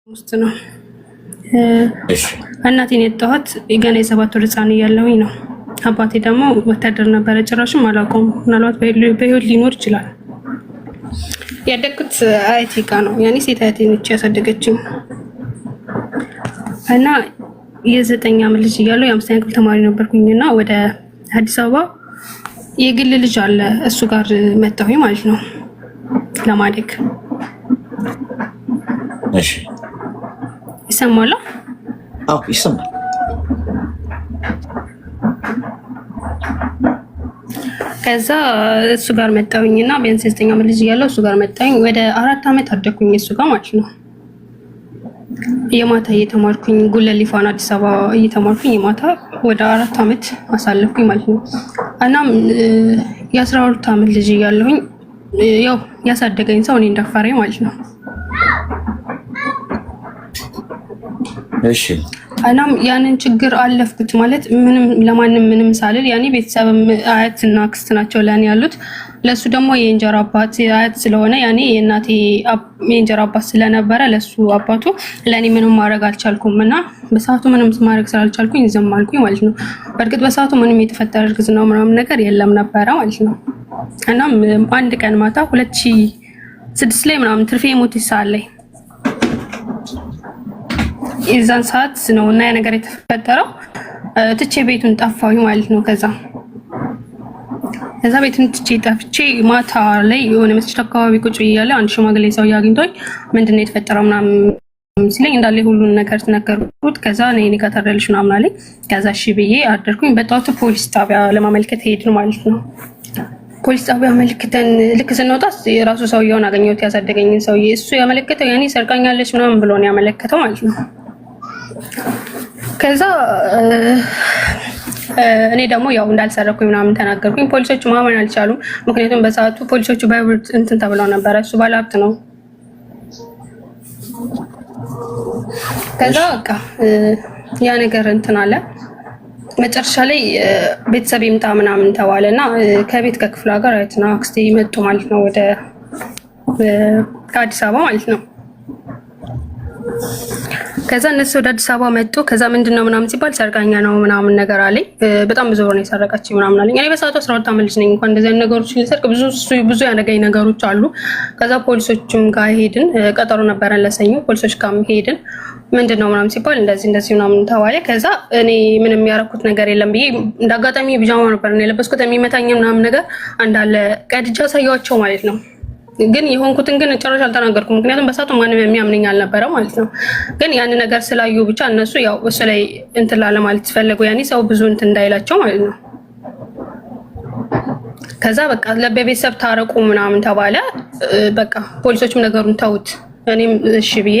ውስጥ ነው እናቴን የጠዋት ገና የ7 ወር ህፃን እያለሁኝ ነው። አባቴ ደግሞ ወታደር ነበረ። ጭራሽም አላውቀውም። ምናልባት በህይወት ሊኖር ይችላል። ያደግኩት አያቴ ጋ ነው። ያኔ ሴት አያቴ ነች ያሳደገችኝ እና የ9 ዓመት ልጅ እያለሁ የ5ኛ ክፍል ተማሪ ነበርኩኝና ወደ አዲስ አበባ የግል ልጅ አለ እሱ ጋር መጣሁኝ ማለት ነው ለማደግ። እሺ ይሰማል? አዎ ይሰማል። ከዛ እሱ ጋር መጣሁኝና ቢያንስ 9 ዓመት ልጅ እያለሁ እሱ ጋር መጣሁኝ። ወደ 4 ዓመት አደኩኝ እሱ ጋር ማለት ነው። የማታ እየተማርኩኝ ጉለሌ ፋና አዲስ አበባ እየተማርኩኝ የማታ ወደ 4 ዓመት አሳለፍኩኝ ማለት ነው። እናም የ12 ዓመት ልጅ እያለሁኝ ያው ያሳደገኝ ሰው እኔ እንዳፈረኝ ማለት ነው። እሺ እናም ያንን ችግር አለፍኩት ማለት ምንም ለማንም ምንም ሳልል ያኔ ቤተሰብም አያትና አክስት ናቸው ለኔ ያሉት። ለሱ ደግሞ የእንጀራ አባት አያት ስለሆነ ያኔ የእናቴ የእንጀራ አባት ስለነበረ ለሱ አባቱ ለኔ ምንም ማድረግ አልቻልኩም እና በሰዓቱ ምንም ማድረግ ስላልቻልኩኝ ዝም አልኩኝ ማለት ነው። በእርግጥ በሰዓቱ ምንም የተፈጠረ እርግዝና ምናምን ነገር የለም ነበረ ማለት ነው። እናም አንድ ቀን ማታ 2006 ላይ ምናምን ትርፌ ሞት ይሳለኝ የዛን ሰዓት ነው እና ያ ነገር የተፈጠረው። ትቼ ቤቱን ጠፋሁኝ ማለት ነው። ከዛ ቤቱን ትቼ ጠፍቼ ማታ ላይ የሆነ መስጂድ አካባቢ ቁጭ እያለ አንድ ሽማግሌ ሰው ያግኝቶኝ ምንድነው የተፈጠረው ምናምን ሲለኝ እንዳለ ሁሉን ነገር ተነገርኩት። ከዛ እኔ ከተረልሽ ምናምን አለኝ። ከዛ እሺ ብዬ አደርኩኝ። በጠዋቱ ፖሊስ ጣቢያ ለማመልከት ሄድን ማለት ነው። ፖሊስ ጣቢያ አመልክተን ልክ ስንወጣ የራሱ ሰውየውን አገኘሁት፣ ያሳደገኝን ሰውዬ። እሱ ያመለከተው ያኔ ሰርቃኛለች ምናምን ብሎ ነው ያመለከተው ማለት ነው። ከዛ እኔ ደግሞ ያው እንዳልሰረኩኝ ምናምን ተናገርኩኝ። ፖሊሶቹ ማመን አልቻሉም። ምክንያቱም በሰዓቱ ፖሊሶቹ ባይብርት እንትን ተብለው ነበረ። እሱ ባለሀብት ነው። ከዛ በቃ ያ ነገር እንትን አለ። መጨረሻ ላይ ቤተሰብ ይምጣ ምናምን ተባለና ከቤት ከክፍለ ሀገር አይትና አክስቴ መጡ ማለት ነው ወደ ከአዲስ አበባ ማለት ነው። ከዛ እነሱ ወደ አዲስ አበባ መጡ። ከዛ ምንድነው ምናምን ሲባል ሰርቃኛ ነው ምናምን ነገር አለኝ። በጣም ብዙ ብር ነው የሰረቀችኝ ምናምን አለኝ። እኔ በሰዓቱ 12 ዓመት ልጅ ነኝ። እንኳን እንደዚህ አይነት ነገሮች ሊሰርቅ ብዙ ያደረገኝ ነገሮች አሉ። ከዛ ፖሊሶቹም ጋር ሄድን። ቀጠሮ ነበረን ለሰኞ። ፖሊሶች ጋር ሄድን። ምንድነው ምናምን ሲባል እንደዚህ ምናምን ተባለ። ከዛ እኔ ምንም ያደረኩት ነገር የለም ብዬ እንዳጋጣሚ ቢጃማ ነበር የለበስኩት። የሚመታኝ ምናምን ነገር እንዳለ ቀድጃ ሳያቸው ማለት ነው። ግን የሆንኩትን ግን ጨረሻ አልተናገርኩም። ምክንያቱም በሰዓቱ ማንም የሚያምነኝ አልነበረ ማለት ነው። ግን ያን ነገር ስላዩ ብቻ እነሱ ያው እሱ ላይ እንትን ላለ ማለት ፈለጉ። ያኔ ሰው ብዙ እንትን እንዳይላቸው ማለት ነው። ከዛ በቃ ለቤተሰብ ታረቁ ምናምን ተባለ። በቃ ፖሊሶችም ነገሩን ተውት። እኔም እሺ ብዬ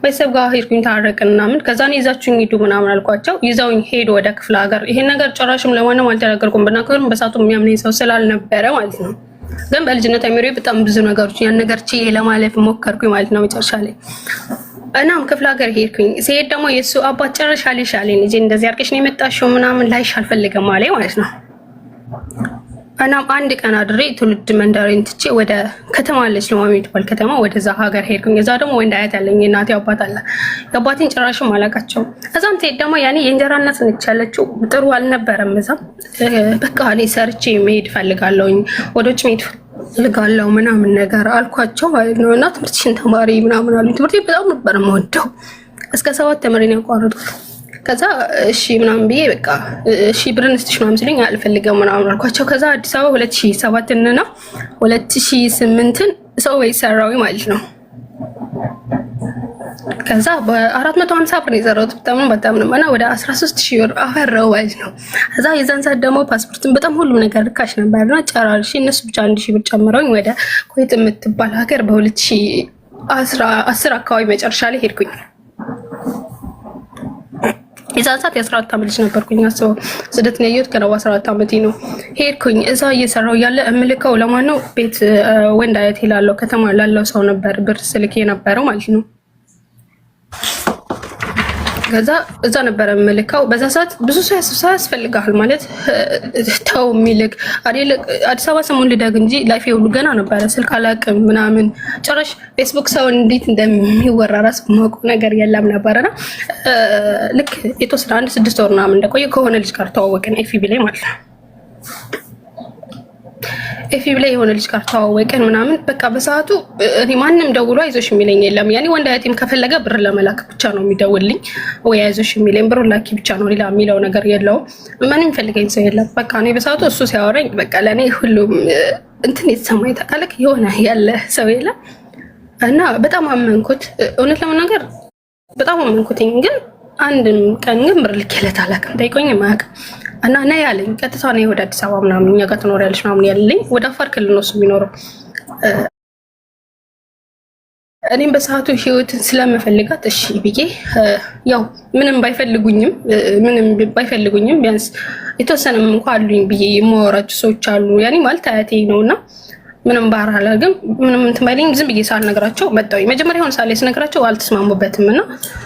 ቤተሰብ ጋር ሄድኩኝ፣ ታረቅን ምናምን። ከዛ እኔ ይዛችሁኝ ሂዱ ምናምን አልኳቸው። ይዘውኝ ሄዱ ወደ ክፍለ ሀገር። ይሄን ነገር ጭራሽም ለማንም አልተናገርኩም። ብናገርም በሰዓቱ የሚያምነኝ ሰው ስላልነበረ ማለት ነው። ግን በልጅነት አሚሮ በጣም ብዙ ነገሮች ያን ነገር ችዬ ለማለፍ ሞከርኩኝ ማለት ነው። መጨረሻ ላይ እናም ክፍለ ሀገር ሄድኩኝ። ሲሄድ ደግሞ የእሱ አባት ጨረሻ ሊሻለኝ ልጄ እንደዚህ አድርገሽ ነው የመጣሽው ምናምን ላይሽ አልፈልግም አለኝ ማለት ነው። እናም አንድ ቀን አድሬ ትውልድ መንደሬን ትቼ ወደ ከተማ አለች ለማሚ የምትባል ከተማ፣ ወደዛ ሀገር ሄድኩኝ። እዛ ደግሞ ወንድ አያት ያለኝ የእናቴ አባት አለ። የአባቴን ጭራሽም አላውቃቸውም። እዛም ትሄድ ደግሞ ያኔ የእንጀራ እናት ነች ያለችው። ጥሩ አልነበረም እዛም። በቃ እኔ ሰርቼ መሄድ ፈልጋለሁኝ፣ ወደ ውጭ መሄድ ፈልጋለሁ ምናምን ነገር አልኳቸው ማለት ነው። እና ትምህርትሽን ተማሪ ምናምን አሉኝ። ትምህርቴ በጣም ነበር የምወደው። እስከ 7 ተምሬ ነው ያቋረጥኩት። ከዛ እሺ ምናምን ብዬ በቃ እሺ ብርን ስትሽ ምናምን ሲሉኝ አልፈልግም ምናምን አልኳቸው። ከዛ አዲስ አበባ 2007 እና 2008 ሰው ቤት ሰራዊ ማለት ነው። ከዛ በ450 ብር የሰራሁት በጣም ነው እና ወደ 13000 ብር አፈራው ማለት ነው። ከዛ የዛን ሰዓት ደግሞ ፓስፖርትን በጣም ሁሉም ነገር ርካሽ ነበርና ጨራርሽ እነሱ ብቻ 1000 ብር ጨምረውኝ ወደ ኮይት የምትባል ሀገር በ2010 አካባቢ መጨረሻ ላይ ሄድኩኝ። የዛን ሰዓት የ14 ዓመት ልጅ ነበርኩኝ። አስበው ስደት ነው ያየሁት ገና 14 ዓመቴ ነው። ሄድኩኝ። እዛ እየሰራው ያለ እምልከው ለማን ነው? ቤት ወንድ አያቴ ላለው ከተማ ላለው ሰው ነበር ብር ስልክ የነበረው ማለት ነው። ከዛ እዛ ነበር እምልከው። በዛ ሰዓት ብዙ ሰው ያስፈልጋል ማለት ተው የሚልክ አዲስ አበባ ሰሞን ልደግ እንጂ ላይፍ ሁሉ ገና ነበረ። ስልክ አላውቅም ምናምን ጭራሽ ፌስቡክ ሰው እንዴት እንደሚወራ ራስ ማውቁ ነገር የለም ነበረና ልክ የተወሰነ 1-6 ወር ምናምን እንደቆየ ከሆነ ልጅ ጋር ተዋወቅን ኤፍቢ ላይ ማለት ነው። ኤፍቢ ላይ የሆነ ልጅ ጋር ተዋወቅን ምናምን በቃ በሰዓቱ እኔ ማንም ደውሎ አይዞሽ የሚለኝ የለም። ያኔ ወንድ አያቴም ከፈለገ ብር ለመላክ ብቻ ነው የሚደውልኝ ወይ አይዞሽ የሚለኝ ብር ላኪ ብቻ ነው፣ ሌላ የሚለው ነገር የለውም። ማንም የሚፈልገኝ ሰው የለም። በቃ እኔ በሰዓቱ እሱ ሲያወራኝ በቃ ለእኔ ሁሉም እንትን የተሰማኝ ታውቃለህ፣ የሆነ ያለ ሰው የለም እና በጣም አመንኩት። እውነት ለመናገር በጣም አመንኩትኝ። ግን አንድም ቀን ግን ብር ልኬለት አላውቅም፣ ጠይቆኝ አያውቅም። እና ና ያለኝ ቀጥታ ነው ወደ አዲስ አበባ ምናምን እኛ ጋር ትኖሪያለሽ ምናምን ያለኝ ወደ አፋር ክልል ነው እሱ የሚኖረው። እኔም በሰዓቱ ህይወትን ስለምፈልጋት እሺ ብዬ ያው ምንም ባይፈልጉኝም ቢያንስ የተወሰነም እንኳን አሉኝ ብዬ የማወራቸው ሰዎች አሉ። ያኔ ማለት አያቴ ነውና ምንም ባህር አላገም ምንም እንትን ባይለኝ ዝም ብዬ ሳልነግራቸው መጣሁኝ። መጀመሪያ ሆነ ሳለ ስነግራቸው አልተስማሙበትም እና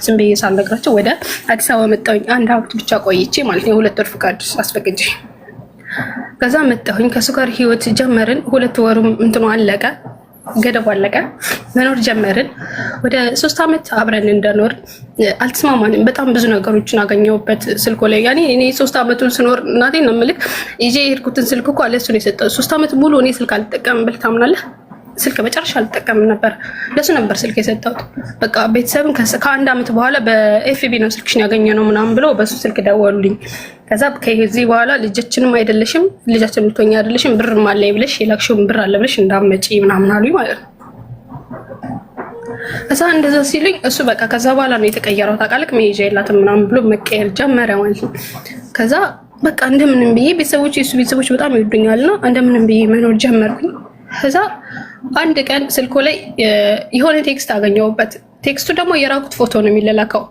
ዝም ብዬ ሳልነግራቸው ወደ አዲስ አበባ መጣሁኝ። 1 አመት ብቻ ቆይቼ ማለት ነው 2 ወር ፍቃድ አስፈቅጄ ከዛ መጣሁኝ። ከሱ ጋር ህይወት ጀመርን። 2 ወሩም እንትኑ አለቀ፣ ገደቡ አለቀ። መኖር ጀመርን። ወደ 3 አመት አብረን እንደኖር አልተስማማንም። በጣም ብዙ ነገሮችን አገኘሁበት ስልኮ ላይ። ያኔ እኔ 3 አመቱን ስኖር እናቴን ነው የምልክ ይዤ የሄድኩትን ስልክ እኮ ለእሱ ነው የሰጠሁት። 3 አመት ሙሉ እኔ ስልክ አልጠቀምም ብል ታምናለህ? ስልክ በጨረሻ አልጠቀምም ነበር፣ ለሱ ነበር ስልክ የሰጠሁት። በቃ ቤተሰብን ከ1 አመት በኋላ በኤፍቢ ነው ስልክሽን ያገኘ ነው ምናምን ብለው በሱ ስልክ ደወሉልኝ። ከዛ ከዚህ በኋላ ልጃችንም አይደለሽም ልጃችን ልትሆኛ አይደለሽም ብርም አለኝ ብለሽ የላክሽውን ብር አለ ብለሽ እንዳመጪ ምናምን አሉኝ ማለት ነው። ከዛ እንደዛ ሲሉኝ እሱ በቃ ከዛ በኋላ ነው የተቀየረው። ታውቃለህ መሄጃ የላትም ምናምን ብሎ መቀየር ጀመረ ማለት ነው። ከዛ በቃ እንደምንም ብዬ ቤተሰቦች የሱ ቤተሰቦች በጣም ይወዱኛልና እንደምንም ብዬ መኖር ጀመርኩኝ። ከዛ አንድ ቀን ስልኮ ላይ የሆነ ቴክስት አገኘሁበት። ቴክስቱ ደግሞ የራቁት ፎቶ ነው የሚለላከው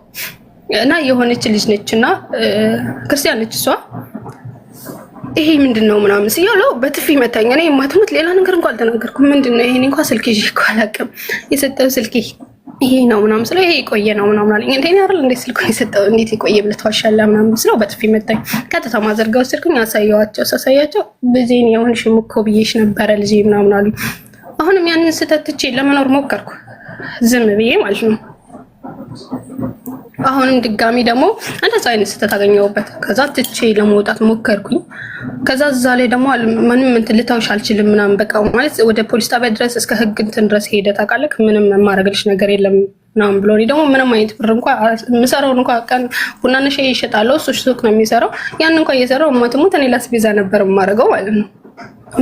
እና የሆነች ልጅ ነች እና ክርስቲያን ነች እሷ። ይሄ ምንድነው ምናምን ሲያለው በጥፊ መታኝ። እኔ የማትሞት ሌላ ነገር እንኳን አልተናገርኩም። ምንድነው ይሄን እንኳን ስልክ ይዤ እኮ አላውቅም፣ የሰጠው ስልክ ይሄ ነው ምናምን ስለው ይሄ የቆየ ነው ምናምን አለኝ። እንዴ አይደል እንዴ ስልኩን የሰጠው እንዴት የቆየ ብለህ ተዋሻለህ ምናምን ስለው በጥፊ መታኝ። ቀጥታ ማዘርጋው ስልኩን ሳሳያቸው በዜን የሆንሽም እኮ ብዬሽ ነበረ ልጄ ምናምን አሉኝ። አሁንም ያንን ስህተት ትቼ ለመኖር ሞከርኩ ዝም ብዬ ማለት ነው። አሁንም ድጋሚ ደግሞ እንደዛ አይነት ስህተት አገኘሁበት። ከዛ ትቼ ለመውጣት ሞከርኩኝ። ከዛ እዛ ላይ ደግሞ ምንም እንትን ልታውሽ አልችልም ምናምን በቃ ማለት ወደ ፖሊስ ጣቢያ ድረስ እስከ ህግ እንትን ድረስ ሄደ ታውቃለህ፣ ምንም የማደርግልሽ ነገር የለም ምናምን ብሎ እኔ ደግሞ ምንም አይነት ብር እንኳን የምሰራውን እንኳን ቀን ቡናና ሻይ ይሸጣለሁ፣ እሱ ሱቅ ነው የሚሰራው። ያን እንኳን እየሰራው ሞት እኔ ላስቤዛ ነበር የማደርገው ማለት ነው።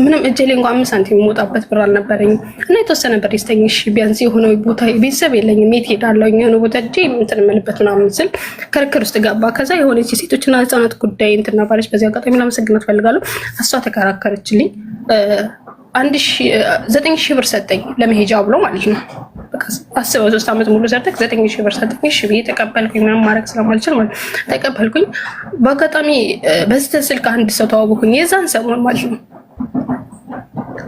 ምንም እጄ ላይ እንኳን 5 ሳንቲም የምወጣበት ብር አልነበረኝም እና የተወሰነ ብር ይስተኝሽ ቢያንስ የሆነ ቦታ ቤተሰብ የለኝም የት ሄዳለሁ የሆነ ቦታ እጄ እንትን የምልበት ምናምን ስል ክርክር ውስጥ ገባ። ከዛ የሆነች የሴቶችና ህፃናት ጉዳይ እንትን ባለች በዚህ አጋጣሚ ላመሰግናት ፈልጋለሁ። እሷ ተከራከረችልኝ። 9,000 ብር ሰጠኝ ለመሄጃ ብሎ ማለት ነው። አስበው 3 አመት ሙሉ ሰርተክ 9,000 ብር ሰጠኝ። እሺ ብዬ ተቀበልኩኝ። ምንም ማድረግ ስለማልችል ማለት ተቀበልኩኝ። በአጋጣሚ በስተ ስልክ አንድ ሰው ተዋወኩኝ የዛን ሰሞን ማለት ነው።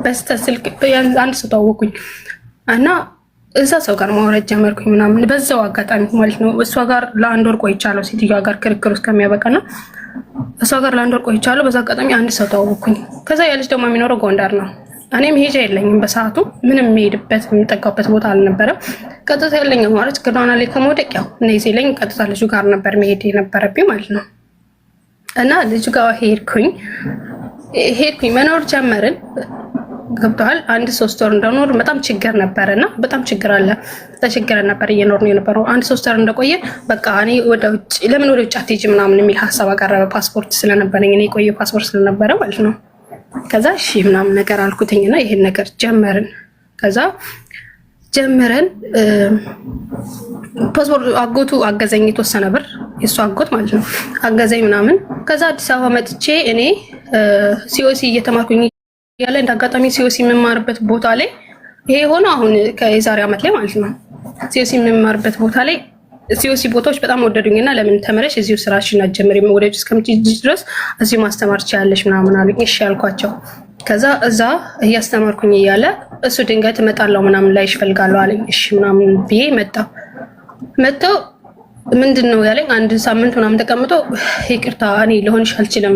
በስተ ስልክ አንድ ሰው ተዋወኩኝ እና እዛ ሰው ጋር ማውራት ጀመርኩኝ ምናምን በዛው አጋጣሚ ማለት ነው። እሷ ጋር ለ1 ወር ቆይቻለሁ። ሴትዮዋ ጋር ክርክር ውስጥ ከሚያበቃና እሷ ጋር ለ1 ወር ቆይቻለሁ። በዛ አጋጣሚ አንድ ሰው ተዋወኩኝ። ከዛ ያለች ደግሞ የሚኖረው ጎንደር ነው። እኔ መሄጃ የለኝም በሰዓቱ ምንም የምሄድበት የምጠጋበት ቦታ አልነበረም። ቀጥታ ያለኝ ማለት ግርናና ላይ ከመውደቅ ያው እነዚህ ለኝ ቀጥታ ልጁ ጋር ነበር መሄድ የነበረብኝ ማለት ነው። እና ልጁ ጋር ሄድኩኝ መኖር ጀመርን። ገብቷል። 1-3 ወር እንደኖር በጣም ችግር ነበርና በጣም ችግር አለ። ተቸግረን ነበር እየኖር ነው የነበረው። 1-3 ወር እንደቆየ በቃ እኔ ወደ ውጭ ለምን ወደ ውጭ አትሄጂም ምናምን የሚል ሀሳብ አቀረበ። ፓስፖርት ስለነበረኝ እኔ የቆየ ፓስፖርት ስለነበረ ማለት ነው። ከዛ እሺ ምናምን ነገር አልኩትኝና ይሄን ነገር ጀመርን። ከዛ ጀመረን ፓስፖርት አጎቱ አገዘኝ የተወሰነ ብር የሱ አጎት ማለት ነው አገዘኝ ምናምን። ከዛ አዲስ አበባ መጥቼ እኔ ሲኦሲ እየተማርኩኝ ያለ እንዳጋጣሚ ሲኦሲ የምማርበት ቦታ ላይ ይሄ ሆኖ አሁን ከዛሬ አመት ላይ ማለት ነው ሲኦሲ የምማርበት ቦታ ላይ ሲኦሲ ቦታዎች በጣም ወደዱኝና ለምን ተመረሽ እዚሁ ስራሽን አትጀምሪም ወደ ውጭ እስከምትሄጂ ድረስ እዚሁ ማስተማር ትችያለሽ ምናምን አሉኝ። እሺ ያልኳቸው። ከዛ እዛ እያስተማርኩኝ እያለ እሱ ድንገት እመጣለሁ ምናምን ላይ ይፈልጋለሁ አለኝ። እሺ ምናምን ብዬ መጣሁ። ምንድን ነው ያለኝ? አንድ ሳምንት ምናምን ተቀምጦ ይቅርታ እኔ ልሆንሽ አልችልም፣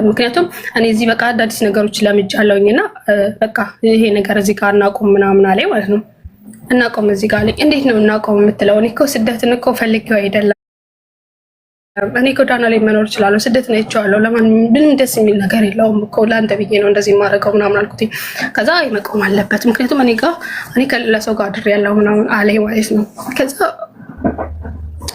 ምክንያቱም እኔ እዚህ በቃ አዳዲስ ነገሮች ለምጃለሁኝ እና በቃ ይሄ ነገር እዚህ ጋር እናቆም ምናምን አለኝ ማለት ነው። እናቆም እዚህ ጋር አለኝ። እንዴት ነው እናቆም የምትለው? እኔ እኮ ስደትን እኮ ፈልጌው አይደለም። እኔ ጎዳና ላይ መኖር እችላለሁ። ስደት ነው ይቸዋለሁ። ለማን ምንም ደስ የሚል ነገር የለውም እኮ ለአንተ ብዬ ነው እንደዚህ የማደርገው ምናምን አልኩት። ከዛ መቆም አለበት ምክንያቱም እኔ ከሌላ ሰው ጋር አድሬያለሁ ምናምን አለኝ ማለት ነው። ከዛ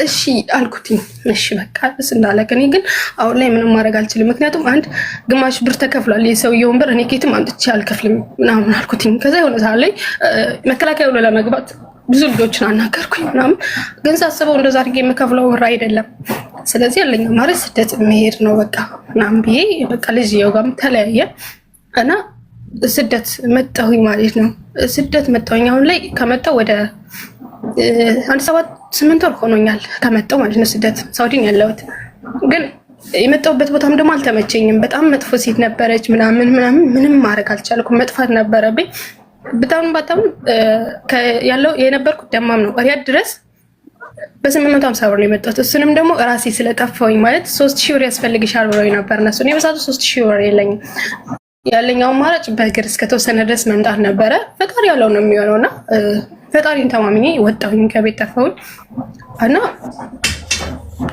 እሺ አልኩትኝ። እሺ በቃ ደስ እንዳለክ። እኔ ግን አሁን ላይ ምንም ማድረግ አልችልም፣ ምክንያቱም አንድ ግማሽ ብር ተከፍሏል። የሰውየውን ብር እኔ ኬትም አምጥቼ አልከፍልም ምናምን አልኩትኝ። ከዛ የሆነ ሰዓት ላይ መከላከያ ብሎ ለመግባት ብዙ ልጆችን አናገርኩኝ ምናምን፣ ግን ሳስበው እንደዛ አድርጌ የምከፍለው ብር አይደለም። ስለዚህ ያለኝ ማለት ስደት መሄድ ነው በቃ ምናምን ብዬ በቃ ልጅየው ጋርም ተለያየ እና ስደት መጣሁኝ ማለት ነው። ስደት መጣሁኝ። አሁን ላይ ከመጣሁ ወደ 7-8 ወር ሆኖኛል ከመጣሁ ማለት ነው። ስደት ሳውዲን ያለሁት ግን የመጣሁበት ቦታም ደግሞ አልተመቸኝም። በጣም መጥፎ ሴት ነበረች ምንም ማድረግ አልቻልኩም። መጥፋት ነበረብኝ በጣም ያለው የነበርኩት ደማም ነው። ሪያድ ድረስ በ850 ብር ነው የመጣሁት። እሱንም ደግሞ ራሴ ስለጠፋሁኝ ማለት 3000 ብር ያስፈልግሻል ብለው ነበር እነሱ። እኔ በሰዓቱ 3000 ብር የለኝም። ያለኛው አማራጭ በእግር እስከተወሰነ ድረስ መምጣት ነበረ። ፈጣሪ ያለው ነው የሚሆነውና ፈጣሪን ተማምኜ ወጣሁኝ፣ ከቤት ጠፋሁኝ እና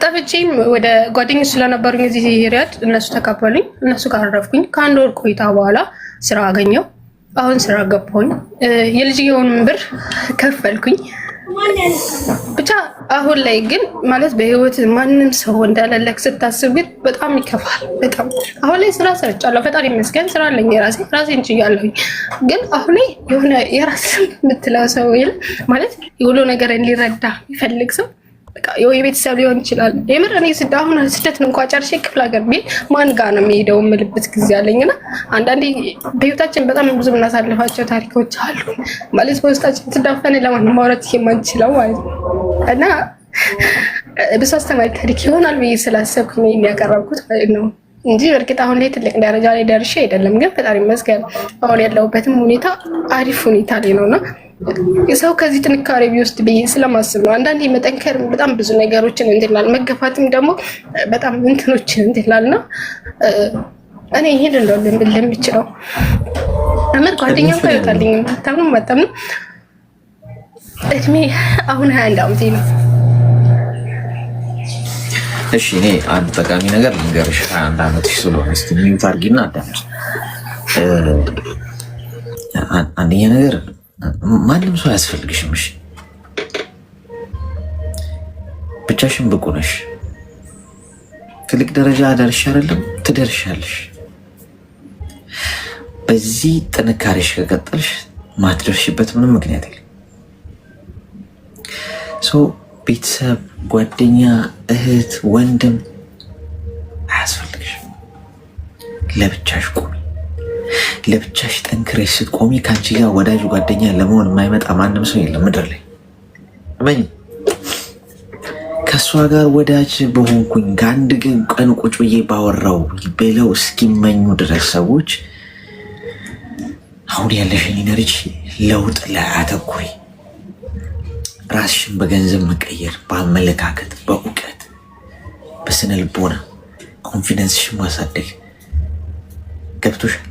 ጠፍቼም ወደ ጓደኞች ስለነበሩኝ እዚህ ሪያድ እነሱ ተቀበሉኝ። እነሱ ጋር አረፍኩኝ። ከአንድ ወር ቆይታ በኋላ ስራ አገኘው። አሁን ስራ ገባሁኝ። የልጅየውን ብር ከፈልኩኝ። ብቻ አሁን ላይ ግን ማለት በህይወት ማንም ሰው እንዳለለክ ስታስብ ግን በጣም ይከፋል። በጣም አሁን ላይ ስራ ሰርቻለሁ፣ ፈጣሪ ይመስገን። ስራ አለኝ ራሴን ችያለሁኝ። ግን አሁን ላይ የሆነ የራስ የምትለው ሰው የለም ማለት የሁሉ ነገር ሊረዳ የሚፈልግ ሰው በቃ የቤተሰብ ሊሆን ይችላል። የምር እኔ አሁን ስደትን እንኳ ጨርሼ ክፍለ ሀገር ቤት ማን ጋር ነው የሚሄደው የምልበት ጊዜ አለኝና አንዳንዴ በህይወታችን በጣም ብዙ የምናሳልፋቸው ታሪኮች አሉ ማለት በውስጣችን ትዳፈን ለማን ማውራት የማንችለው ማለት ነው እና ብዙ አስተማሪ ታሪክ ይሆናል ብዬ ስላሰብኩኝ የሚያቀረብኩት ማለት ነው እንጂ እርግጥ አሁን ላይ ትልቅ ደረጃ ላይ ደርሼ አይደለም። ግን ፈጣሪ ይመስገን አሁን ያለሁበትም ሁኔታ አሪፍ ሁኔታ ላይ ነውና ሰው ከዚህ ጥንካሬ ቢወስድ ብዬ ስለማስብ ነው። አንዳንዴ መጠንከር በጣም ብዙ ነገሮችን እንትላል፣ መገፋትም ደግሞ በጣም እንትኖችን እንትላልና እኔ ይሄን ነው ለምችለው አመር ጓደኛው ታዩታልኝ ታምኑ መጣም እድሜ አሁን 21 ዓመቴ ነው። እሺ እኔ አንድ ጠቃሚ ነገር ልንገርሽ። 21 ዓመትሽ ስለሆነ እስኪ ሚዩት አድርጊና አዳምጪ። አንደኛ ነገር ማንም ሰው አያስፈልግሽም። እሺ ብቻሽን ብቁ ነሽ። ትልቅ ደረጃ ደርሽ አይደለም ትደርሻለሽ። በዚህ ጥንካሬሽ ከቀጠልሽ ማትደርሽበት ምንም ምክንያት የለም። ሰው ቤተሰብ፣ ጓደኛ፣ እህት፣ ወንድም አያስፈልግሽም። ለብቻሽ ቁሚ። ለብቻሽ ጠንክረሽ ስትቆሚ ከአንቺ ጋር ወዳጅ ጓደኛ ለመሆን የማይመጣ ማንም ሰው የለም ምድር ላይ እመኝ። ከእሷ ጋር ወዳጅ በሆንኩኝ ከአንድ ቀን ቁጭ ብዬ ባወራው ብለው እስኪመኙ ድረስ ሰዎች አሁን ያለሽን ኢነርጂ ለውጥ ላይ አተኩሪ። ራስሽን በገንዘብ መቀየር፣ በአመለካከት፣ በእውቀት፣ በስነ ልቦና ኮንፊደንስሽን ማሳደግ ገብቶሻል።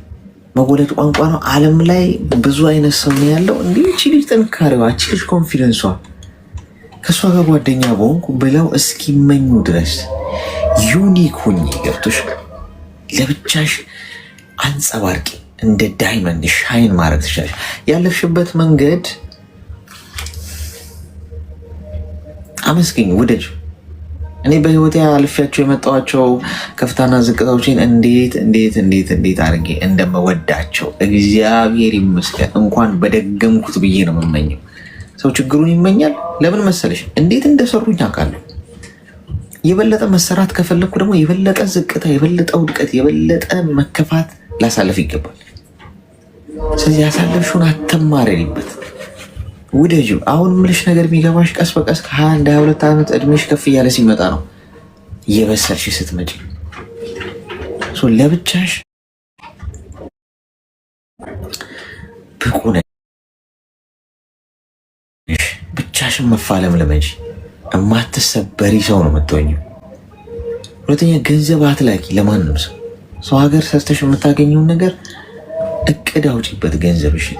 መወለድ ቋንቋ ነው። ዓለም ላይ ብዙ አይነት ሰው ነው ያለው። እንዲህ እቺ ልጅ ጥንካሬዋ፣ እቺ ልጅ ኮንፊደንሷ ከእሷ ጋር ጓደኛ በሆንኩ ብለው እስኪመኙ ድረስ ዩኒክ ሁኚ። ገብቶሻል። ለብቻሽ አንጸባርቂ። እንደ ዳይመንድ ሻይን ማድረግ ትችላለሽ። ያለፍሽበት መንገድ አመስግኝ፣ ውደጅ። እኔ በህይወቴ አልፌያቸው የመጣኋቸው ከፍታና ዝቅታዎችን እንዴት አድርጌ እንደምወዳቸው እግዚአብሔር ይመስገን። እንኳን በደገምኩት ብዬ ነው የምመኘው። ሰው ችግሩን ይመኛል። ለምን መሰለሽ? እንዴት እንደሰሩኝ አውቃለሁ። የበለጠ መሰራት ከፈለግኩ ደግሞ የበለጠ ዝቅታ፣ የበለጠ ውድቀት፣ የበለጠ መከፋት ላሳለፍ ይገባል። ስለዚህ ያሳለፍሽውን አትማረሪበት፣ ውደጁ። አሁን ምልሽ ነገር የሚገባሽ ቀስ በቀስ ከ21 22 ዓመት እድሜሽ ከፍ እያለ ሲመጣ ነው። እየበሰልሽ ስትመጪ ለብቻሽ ብቁ ነሽ። ብቻሽን መፋለም ልመጂ። የማትሰበሪ ሰው ነው የምትሆኝው። ሁለተኛ ገንዘብ አትላኪ ለማንም ሰው። ሰው ሀገር ሰርተሽ የምታገኘውን ነገር እቅድ አውጪበት ገንዘብሽን።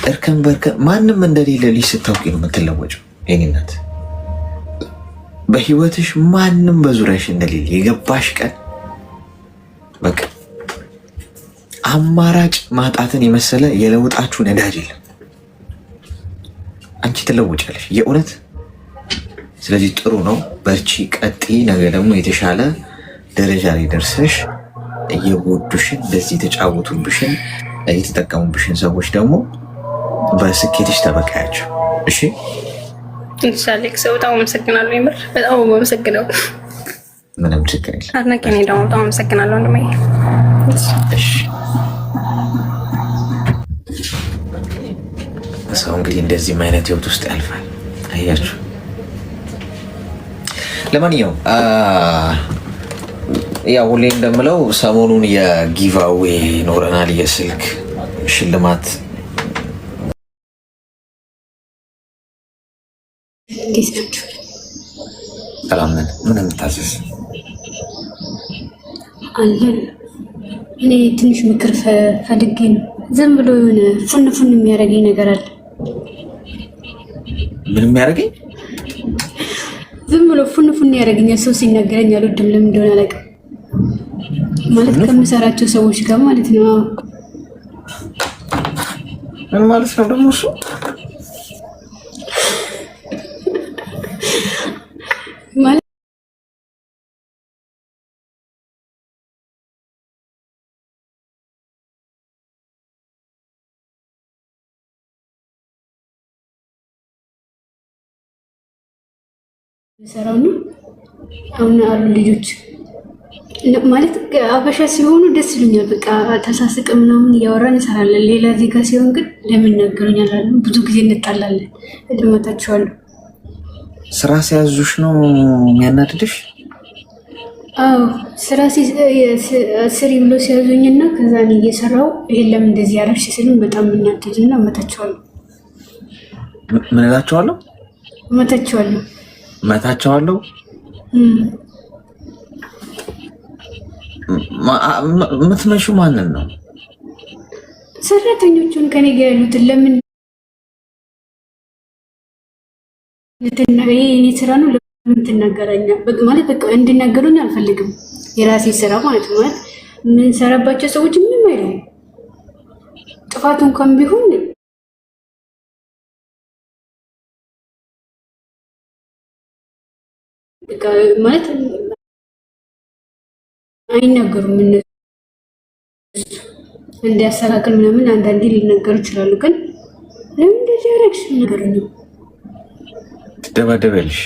እርከን በርከን ማንም እንደሌለ ልጅ ስታውቂ ነው የምትለወጨው። የኔ እናት በህይወትሽ ማንም በዙሪያሽ እንደሌለ የገባሽ ቀን በቃ አማራጭ ማጣትን የመሰለ የለውጣችሁ ነዳጅ የለም። አንቺ ትለውጫለሽ የእውነት። ስለዚህ ጥሩ ነው፣ በርቺ፣ ቀጢ። ነገ ደግሞ የተሻለ ደረጃ ላይ ደርሰሽ እየጎዱሽን እንደዚህ የተጫወቱብሽን የተጠቀሙብሽን ሰዎች ደግሞ በስኬትሽ ተበቃያቸው። እሺ ኢንሻአላህ። ሰው በጣም አመሰግናለሁ። የምር በጣም አመሰግናለሁ። ምንም ችግር የለም። አድናቂ ነኝ ደግሞ በጣም አመሰግናለሁ ወንድሜ። እሺ ሰው እንግዲህ እንደዚህም አይነት ህይወት ውስጥ ያልፋል። አያችሁ። ለማንኛውም ያው ሁሌ እንደምለው ሰሞኑን የጊቫዌ ይኖረናል፣ የስልክ ሽልማት። እንዴት ናችሁ? ሰላም ነን። ምን የምታዘዝ አለን? እኔ ትንሽ ምክር ፈልጌ ነው። ዝም ብሎ የሆነ ፉን ፉን የሚያደርገኝ ነገር አለ። ምን የሚያደርገኝ? ዝም ብሎ ፉን ፉን ያደርገኛል። ሰው ሲናገረኝ አልወድም። ለምን እንደሆነ አላውቅም። ማለት ከምሰራቸው ሰዎች ጋር ማለት ነው። ምን ማለት ነው ደግሞ እሱ? ማለት ሰራው ነው። አሁን አሉ ልጆች ማለት አበሻ ሲሆኑ ደስ ይሉኛል። በቃ ተሳስቀ ምናምን እያወራን እንሰራለን። ሌላ ዜጋ ሲሆን ግን ለምን ነገሩኛል አሉ። ብዙ ጊዜ እንጣላለን። እድመታቸዋለሁ። ስራ ሲያዙሽ ነው የሚያናድድሽ? አዎ ስራ ስሪ ብሎ ሲያዙኝና ከዛ እኔ እየሰራው ይሄን ለምን እንደዚህ ያደረግሽ ሲሉኝ በጣም እናደድና እመታቸዋለሁ። ምን እላቸዋለሁ? እመታቸዋለሁ። እመታቸዋለሁ። የምትመሹ ማንን ነው? ሰራተኞቹን ከኔ ጋር ያሉትን። ለምን የኔ ስራ ነው ለምን ትናገረኛ? ማለት በቃ እንድናገሩኝ አልፈልግም። የራሴ ስራ ማለት ነው። ማለት የምንሰራባቸው ሰዎች ምንም አይደለም። ጥፋቱ እንኳን ቢሆን ማለት አይናገሩም። እነሱ እንዲያስተካክል ምናምን አንዳንዴ ሊነገሩ ይችላሉ። ግን ለምን እንደዚህ ያደረግሽ ነገሩኝ። ትደባደበልሽ?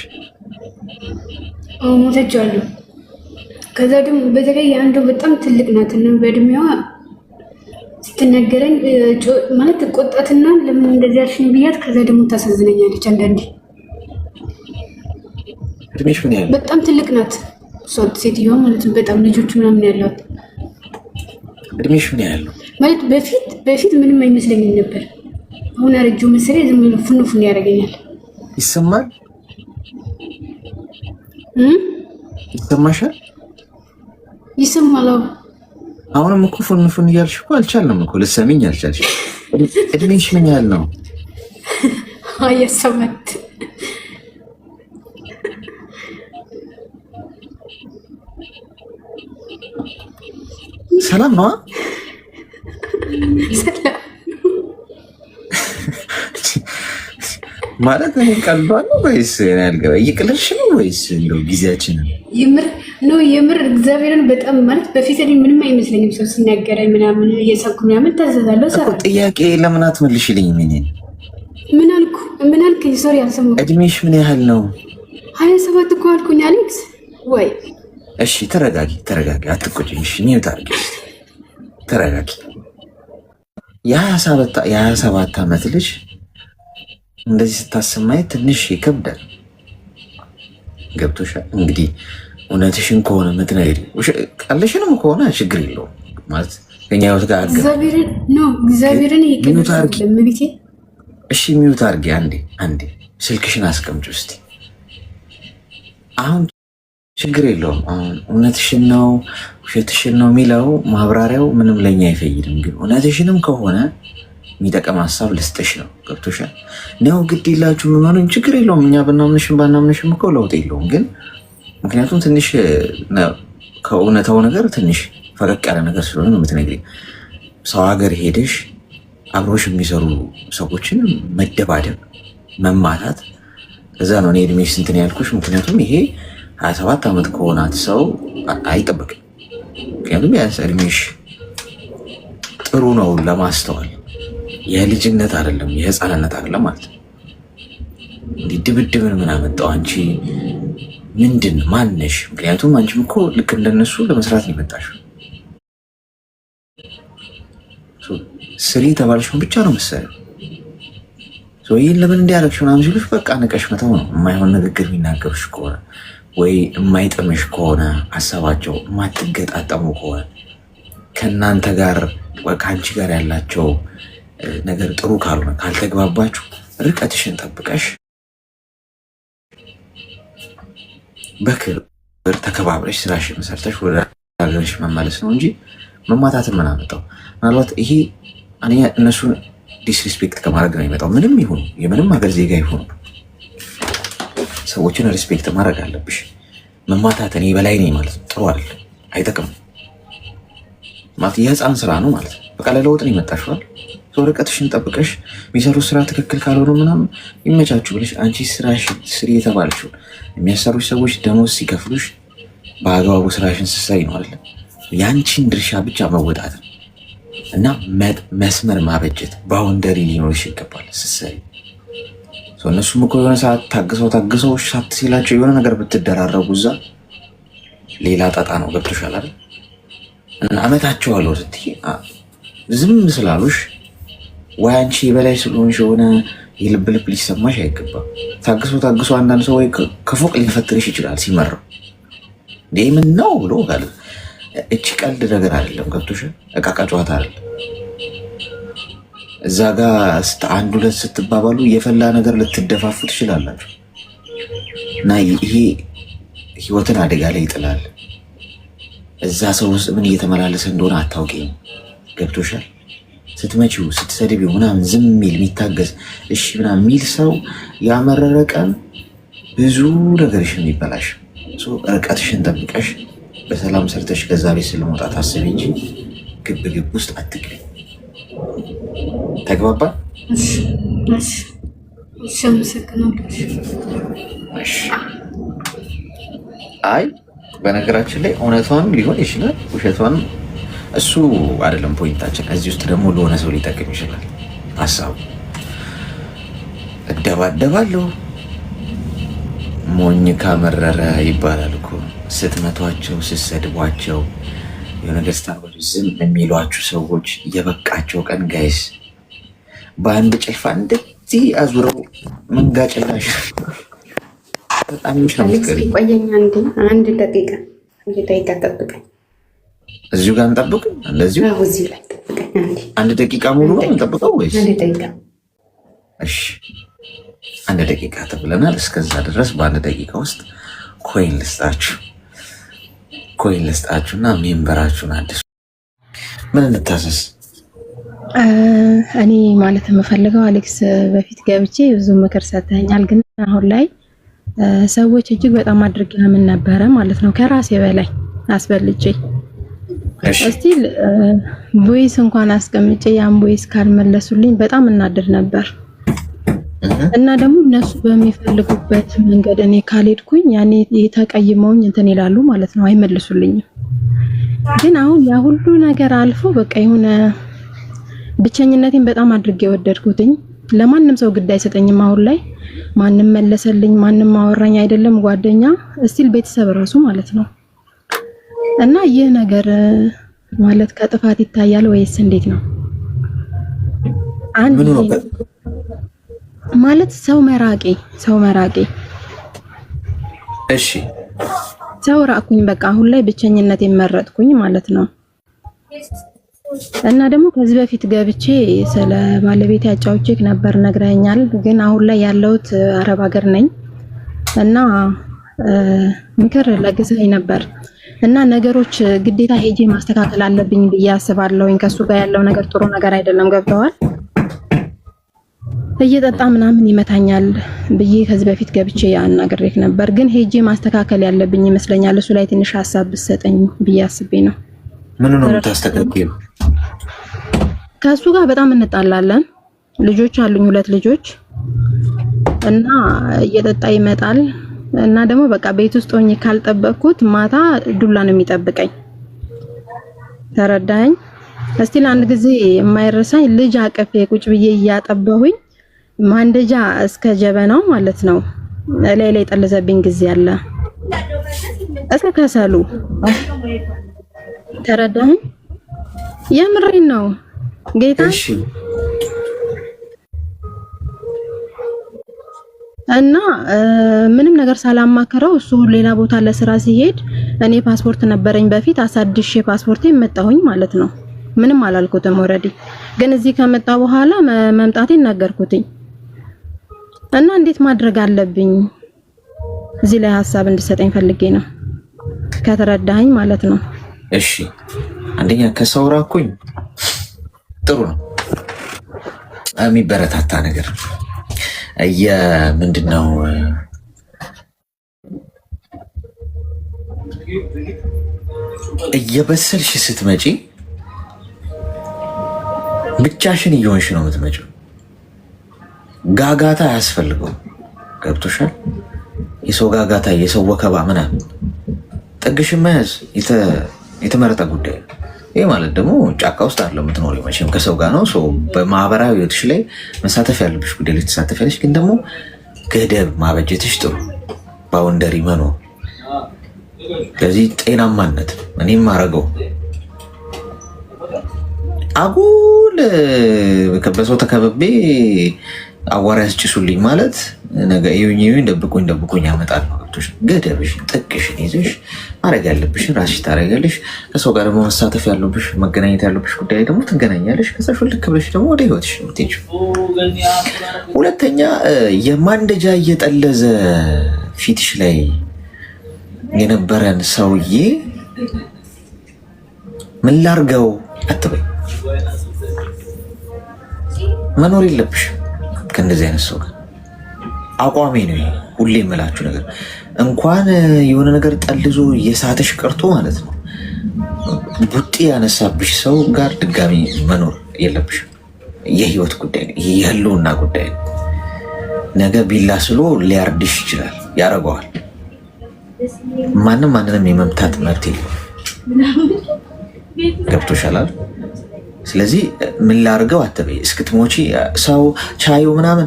ሞተችዋለሁ። ከዛ ደግሞ በተለይ አንዱ በጣም ትልቅ ናት እና በእድሜዋ ስትናገረኝ ማለት ቆጣትና ለምን እንደዚህ ያልሽኝ ብያት፣ ከዛ ደግሞ ታሳዝነኛለች አንዳንዴ። እድሜሽ ምን ያህል? በጣም ትልቅ ናት እሷ ሴትዮዋ ማለት ነው። በጣም ልጆች ምናምን ያሏት። እድሜሽ ምን ያህል ነው? ማለት በፊት ምንም አይመስለኝም ነበር። አሁን አረጀሁ መሰለኝ። ዝም ብሎ ፉን ፉን ያደርገኛል። ይሰማል? ይሰማሻል? ይሰማል። አሁንም እኮ ፉን ፉን እያልሽ እኮ አልቻልንም እኮ ልትሰሚኝ አልቻልሽ። እድሜሽ ምን ያህል ነው? 27 ሰላም ነው? ሰላም ማለት እኔ ቀልዷል ነው ወይስ ያልገባ እየቀለድሽ ነው ወይስ እንደው ጊዜያችንን የምር እግዚአብሔርን በጣም ማለት በፊት እኔ ምንም አይመስለኝም። ሰው ሲናገረኝ ምናምን እየሳኩ ምናምን ታዘዛለሁ። ሰራ ጥያቄ ለምን አትመልሽልኝ? ምን አልከኝ? ሶሪ አልሰማሁም። እድሜሽ ምን ያህል ነው? 27 እኮ አልኩኝ አሌክስ። ወይ እሺ ተረጋጊ፣ አትቆጪ። እሺ ሚውት አድርጊ፣ ተረጋጊ። የ27 ዓመት ልጅ እንደዚህ ስታሰማኝ ትንሽ ይከብዳል። ገብቶሻል? እንግዲህ እውነትሽን ከሆነ ምትነግሪ፣ ቀልሽንም ከሆነ ችግር የለውም ማለት ከኛ ህይወት ጋር እግዚአብሔርን እሺ ሚውት አድርጊ። አንዴ ስልክሽን አስቀምጪ እስቲ። አሁን ችግር የለውም። አሁን እውነትሽን ነው ውሸትሽን ነው የሚለው ማብራሪያው ምንም ለኛ አይፈይድም። ግን እውነትሽንም ከሆነ የሚጠቅም ሀሳብ ልስጥሽ ነው። ገብቶሻል ነው ግድ የላችሁ ምናምን ችግር የለውም። እኛ ብናምንሽም ባናምንሽም እኮ ለውጥ የለውም። ግን ምክንያቱም ትንሽ ከእውነታው ነገር ትንሽ ፈቀቅ ያለ ነገር ስለሆነ ነው የምትነግሪኝ። ሰው ሀገር ሄደሽ አብሮሽ የሚሰሩ ሰዎችን መደባደብ፣ መማታት እዛ ነው እኔ እድሜሽ ስንት ነው ያልኩሽ። ምክንያቱም ይሄ 27 ዓመት ከሆናት ሰው አይጠበቅም። ምክንያቱም ያ እድሜሽ ጥሩ ነው ለማስተዋል የልጅነት አይደለም የህፃንነት አይደለም ማለት ነው። እንዲህ ድብድብን ምን አመጣው? አንቺ ምንድን ማነሽ? ምክንያቱም አንቺም እኮ ልክ እንደነሱ ለመስራት ነው የመጣሽው። ስሪ የተባልሽውን ብቻ ነው መሰለኝ። ይህን ለምን እንዲያደርግሽ ምናምን ሲሉሽ በቃ ንቀሽ መተው ነው። የማይሆን ንግግር የሚናገሩሽ ከሆነ ወይ የማይጥምሽ ከሆነ ሀሳባቸው የማትገጣጠሙ ከሆነ ከእናንተ ጋር ከአንቺ ጋር ያላቸው ነገር ጥሩ ካልሆነ ካልተግባባችሁ ርቀትሽን ጠብቀሽ በክብር ተከባብረሽ ስራሽን ሰርተሽ ወደ ሀገርሽ መመለስ ነው እንጂ መማታትን ምን አመጣው? ምናልባት ይሄ አንደኛ እነሱን ዲስሪስፔክት ከማድረግ ነው የሚመጣው። ምንም ይሁኑ የምንም ሀገር ዜጋ ይሁኑ ሰዎችን ሪስፔክት ማድረግ አለብሽ። መማታት እኔ በላይ ነኝ ማለት ነው ጥሩ አይደለም፣ አይጠቅምም ማለት የህፃን ስራ ነው ማለት ነው። በቃ ለለውጥ ነው የመጣሽዋል። ርቀትሽን ጠብቀሽ የሚሰሩ ስራ ትክክል ካልሆነ ምናምን ይመቻችሁ ብለሽ አንቺ ስራሽን ስሪ የተባለችው የሚያሰሩሽ ሰዎች ደሞዝ ሲከፍሉሽ በአግባቡ ስራሽን ስትሰሪ ነው አይደለም። ያንቺን ድርሻ ብቻ መወጣት ነው እና መስመር ማበጀት ባውንደሪ ሊኖርሽ ይገባል ስትሰሪ። እነሱም እኮ የሆነ ሰዓት ታግሰው ሻት ሲላቸው የሆነ ነገር ብትደራረጉ እዛ ሌላ ጣጣ ነው። ገብቶሻል አይደል? አመታቸዋለሁ ስትይ ዝም ስላሉሽ ወይ አንቺ የበላይ ስለሆንሽ የሆነ የልብ ልብ ሊሰማሽ አይገባም። ታግሶ አንዳንድ ሰው ወይ ከፎቅ ሊፈትርሽ ይችላል ሲመራው እንዴ ምን ነው ብሎ ካለ እቺ ቀልድ ነገር አይደለም። ገብቶሻል? እቃቃ ጨዋታ አይደለም። እዛ ጋር አንድ ሁለት ስትባባሉ የፈላ ነገር ልትደፋፉ ትችላላችሁ እና ይሄ ህይወትን አደጋ ላይ ይጥላል። እዛ ሰው ውስጥ ምን እየተመላለሰ እንደሆነ አታውቂም። ገብቶሻል? ስትመጪው ስትሰድቢው ምናምን ዝም የሚል የሚታገዝ እሺ ምናምን የሚል ሰው ያመረረ ቀን ብዙ ነገርሽን የሚበላሽ ርቀትሽን ጠብቀሽ በሰላም ሰርተሽ ከዛ ቤት ስለመውጣት አስቢ እንጂ ግብ ውስጥ አትግቢ። ተግባባል? አይ በነገራችን ላይ እውነቷንም ሊሆን ይችላል ውሸቷንም እሱ አይደለም ፖይንታችን። እዚህ ውስጥ ደግሞ ለሆነ ሰው ሊጠቅም ይችላል ሀሳቡ። እደባደባለሁ ሞኝ ካመረረ ይባላል እኮ። ስትመቷቸው ስትሰድቧቸው የሆነ ገስታ ዝም የሚሏችሁ ሰዎች የበቃቸው ቀን ጋይስ በአንድ ጭልፋ እንደዚህ አዙረው መንጋጭላሽ በጣም ቆየኝ። አንድ ደቂቃ ጠብቀኝ። እዚሁ ጋር እንጠብቅ። እንደዚሁ አንድ ደቂቃ ሙሉ ነው እንጠብቀው ወይስ? እሺ አንድ ደቂቃ ተብለናል። እስከዛ ድረስ በአንድ ደቂቃ ውስጥ ኮይን ልስጣችሁና ሜምበራችሁን አድሱ። ምን እንታዘዝ? እኔ ማለት የምፈልገው አሌክስ በፊት ገብቼ ብዙ ምክር ሰጥተኛል፣ ግን አሁን ላይ ሰዎች እጅግ በጣም አድርጌ ምን ነበረ ማለት ነው ከራሴ በላይ አስበልጬ እስቲል ቮይስ እንኳን አስቀምጬ ያን ቮይስ ካልመለሱልኝ በጣም እናድር ነበር። እና ደግሞ እነሱ በሚፈልጉበት መንገድ እኔ ካልሄድኩኝ ያኔ የተቀይመውኝ እንትን ይላሉ ማለት ነው፣ አይመልሱልኝም። ግን አሁን ያ ሁሉ ነገር አልፎ በቃ የሆነ ብቸኝነቴን በጣም አድርጌ ወደድኩትኝ። ለማንም ሰው ግድ አይሰጠኝም አሁን ላይ። ማንም መለሰልኝ፣ ማንም አወራኝ አይደለም ጓደኛ እስቲል ቤተሰብ ራሱ ማለት ነው። እና ይህ ነገር ማለት ከጥፋት ይታያል ወይስ እንዴት ነው? አንድ ማለት ሰው መራቄ እሺ ሰው ራቅኩኝ በቃ አሁን ላይ ብቸኝነቴን መረጥኩኝ ማለት ነው። እና ደግሞ ከዚህ በፊት ገብቼ ስለ ባለቤት ያጫውቼክ ነበር ነግረኛል። ግን አሁን ላይ ያለሁት አረብ ሀገር ነኝ እና ምክር ለግሰኝ ነበር እና ነገሮች ግዴታ ሄጄ ማስተካከል አለብኝ ብዬ አስባለሁኝ። ከሱ ጋር ያለው ነገር ጥሩ ነገር አይደለም። ገብተዋል። እየጠጣ ምናምን ይመታኛል ብዬ ከዚህ በፊት ገብቼ አናግሬክ ነበር፣ ግን ሄጄ ማስተካከል ያለብኝ ይመስለኛል። እሱ ላይ ትንሽ ሀሳብ ብትሰጠኝ ብዬ አስቤ ነው። ምን ነው የምታስተካክለው? ከሱ ጋር በጣም እንጣላለን። ልጆች አሉኝ፣ 2 ልጆች እና እየጠጣ ይመጣል እና ደግሞ በቃ ቤት ውስጥ ሆኜ ካልጠበቅኩት ማታ ዱላ ነው የሚጠብቀኝ። ተረዳኸኝ? እስቲ ለአንድ ጊዜ የማይረሳኝ ልጅ አቀፌ ቁጭ ብዬ እያጠበሁኝ ማንደጃ እስከ ጀበናው ማለት ነው ላይ ጠለዘብኝ ጊዜ አለ፣ እስከ ከሰሉ። ተረዳኸኝ? የምሬን ነው ጌታ። እና ምንም ነገር ሳላማከረው እሱ ሌላ ቦታ ለስራ ሲሄድ እኔ ፓስፖርት ነበረኝ በፊት አሳድሼ ፓስፖርቴ መጣሁኝ ማለት ነው። ምንም አላልኩትም። ኦሬዲ ግን እዚህ ከመጣ በኋላ መምጣቴን ነገርኩትኝ እና እንዴት ማድረግ አለብኝ እዚህ ላይ ሀሳብ እንድሰጠኝ ፈልጌ ነው፣ ከተረዳኸኝ ማለት ነው። እሺ አንደኛ ከሰው ራኩኝ ጥሩ ነው፣ የሚበረታታ ነገር ምንድነው እየበሰልሽ ስትመጪ ብቻሽን እየሆንሽ ነው የምትመጪው። ጋጋታ አያስፈልገው። ገብቶሻል? የሰው ጋጋታ፣ የሰው ወከባ ምናምን ጥግሽን መያዝ የተመረጠ ጉዳይ ነው። ይህ ማለት ደግሞ ጫካ ውስጥ አይደለም የምትኖሪው፣ መቼም ከሰው ጋር ነው። ሰው በማህበራዊ ህይወትሽ ላይ መሳተፍ ያለብሽ ጉዳይ ላይ ተሳተፊያለሽ፣ ግን ደግሞ ገደብ ማበጀትሽ ጥሩ፣ ባውንደሪ መኖር። ስለዚህ ጤናማነት እኔም ማረገው አጉል በሰው ተከብቤ አዋራ ያስጭሱልኝ ማለት ነገ ይሁኝ ደብቁኝ ያመጣል። ገደብሽን ጥቅሽን ይዘሽ ማድረግ ያለብሽን ራስሽ ታደርጊያለሽ። ከሰው ጋር ደግሞ መሳተፍ ያለብሽ መገናኘት ያለብሽ ጉዳይ ደግሞ ትገናኛለሽ። ከዛ ልክ ብለሽ ደግሞ ወደ ህይወትሽ የምትሄጂው። ሁለተኛ የማንደጃ እየጠለዘ ፊትሽ ላይ የነበረን ሰውዬ ምን ላርገው አትበይ። መኖር የለብሽ ከእንደዚህ አይነት ሰው ጋር። አቋሜ ነው ሁሌ የምላችሁ ነገር። እንኳን የሆነ ነገር ጠልዞ የሳተሽ ቀርቶ ማለት ነው ቡጢ ያነሳብሽ ሰው ጋር ድጋሚ መኖር የለብሽ። የህይወት ጉዳይ ነው፣ የህልውና ጉዳይ ነው። ነገ ቢላ ስሎ ሊያርድሽ ይችላል፣ ያደርገዋል። ማንም ማንንም የመምታት መብት የለውም። ገብቶሻል? ስለዚህ ምን ላርገው አትበይ። እስክትሞቺ ሰው ቻዩ ምናምን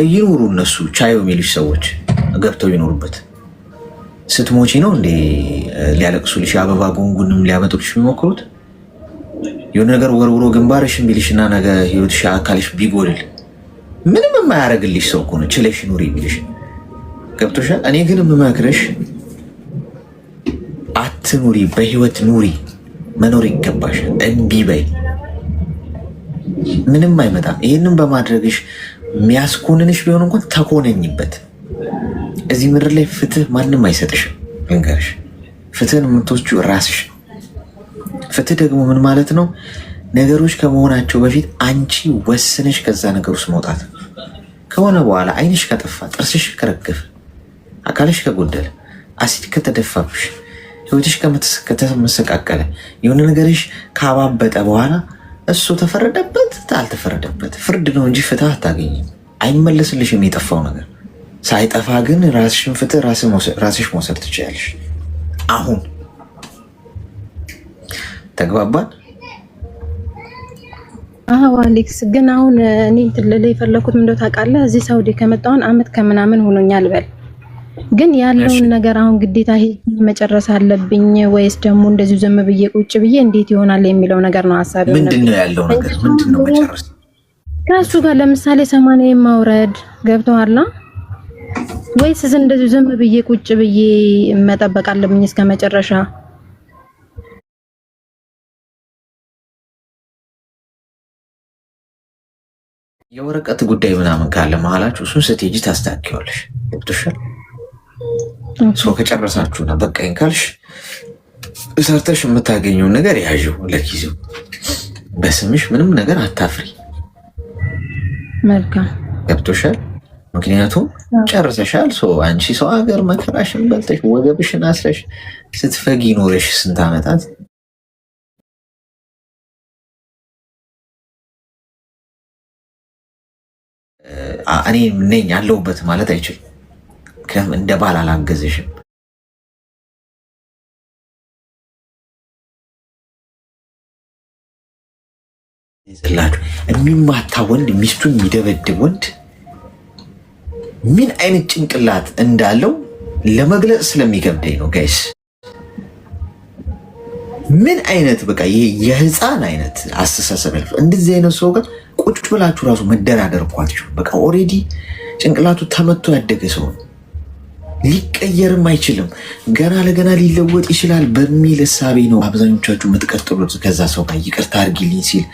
ይኑሩ። እነሱ ቻዩ የሚሉሽ ሰዎች ገብተው ይኖሩበት። ስትሞቺ ነው እንዴ ሊያለቅሱልሽ አበባ ጉንጉንም ሊያመጡልሽ የሚሞክሩት? የሆነ ነገር ወርውሮ ግንባርሽን ቢልሽና ነገ ህይወትሽ አካልሽ ቢጎድል ምንም የማያደርግልሽ ሰው እኮ ነው ችለሽ ኑሪ የሚልሽ። ገብቶሻል? እኔ ግን የምመክርሽ አትኑሪ፣ በህይወት ኑሪ። መኖር ይገባሻል። እምቢ በይ። ምንም አይመጣም። ይህንን በማድረግሽ የሚያስኮንንሽ ቢሆን እንኳን ተኮነኝበት። እዚህ ምድር ላይ ፍትህ ማንም አይሰጥሽም። ልንገርሽ፣ ፍትህን የምትወስጂው ራስሽ። ፍትህ ደግሞ ምን ማለት ነው? ነገሮች ከመሆናቸው በፊት አንቺ ወስነሽ ከዛ ነገር ውስጥ መውጣት። ከሆነ በኋላ አይንሽ ከጠፋ፣ ጥርስሽ ከረገፈ፣ አካልሽ ከጎደለ፣ አሲድ ከተደፋብሽ፣ ህይወትሽ ከተመሰቃቀለ፣ የሆነ ነገርሽ ካባበጠ በኋላ እሱ ተፈረደበት አልተፈረደበት ፍርድ ነው እንጂ ፍትህ አታገኝም። አይመለስልሽም የጠፋው ነገር። ሳይጠፋ ግን ራስሽን ፍትህ ራስሽ መውሰድ ትችያለሽ። አሁን ተግባባን? አዎ አሌክስ፣ ግን አሁን እኔ ትልል የፈለኩት ምንድነው ታውቃለህ? እዚህ ሳውዲ ከመጣሁን አመት ከምናምን ሆኖኛል በል። ግን ያለውን ነገር አሁን ግዴታ መጨረስ አለብኝ ወይስ ደግሞ እንደዚሁ ዝም ብዬ ቁጭ ብዬ እንዴት ይሆናል የሚለው ነገር ነው ሀሳብ። ምንድነው ያለው ነገር? ምንድነው መጨረስ? ከሱ ጋር ለምሳሌ 80 ማውረድ ገብተዋል ወይስ እንደዚሁ ዝም ብዬ ቁጭ ብዬ መጠበቅ አለብኝ እስከ መጨረሻ? የወረቀት ጉዳይ ምናምን ካለ መሀላችሁ እሱን ስትሄጂ ታስተካክያለሽ። ገብቶሻል? ሰው ከጨረሳችሁና በቃኝ ካልሽ ሰርተሽ የምታገኘው ነገር ያዥው። ለጊዜው በስምሽ ምንም ነገር አታፍሪ። መልካም ገብቶሻል? ምክንያቱም ጨርሰሻል። አንቺ ሰው ሀገር መከራሽን በልተሽ ወገብሽን አስረሽ ስትፈጊ ኖረሽ ስንት ዓመታት እኔ ነኝ ያለሁበት ማለት አይችልም። ምክንያቱም እንደ ባል አላገዘሽም። ይዘላችሁ የሚማታ ወንድ፣ ሚስቱን የሚደበድብ ወንድ ምን አይነት ጭንቅላት እንዳለው ለመግለጽ ስለሚከብደኝ ነው ጋይስ። ምን አይነት በቃ የህፃን አይነት አስተሳሰብ ያለው እንደዚህ አይነት ሰው ጋር ቁጭ ብላችሁ ራሱ መደራደር እንኳችሁ በቃ ኦሬዲ ጭንቅላቱ ተመቶ ያደገ ሰው ነው። ሊቀየርም አይችልም። ገና ለገና ሊለወጥ ይችላል በሚል እሳቤ ነው አብዛኞቻችሁ የምትቀጥሉት። ከዛ ሰው ጋር ይቅርታ አድርጊልኝ ሲል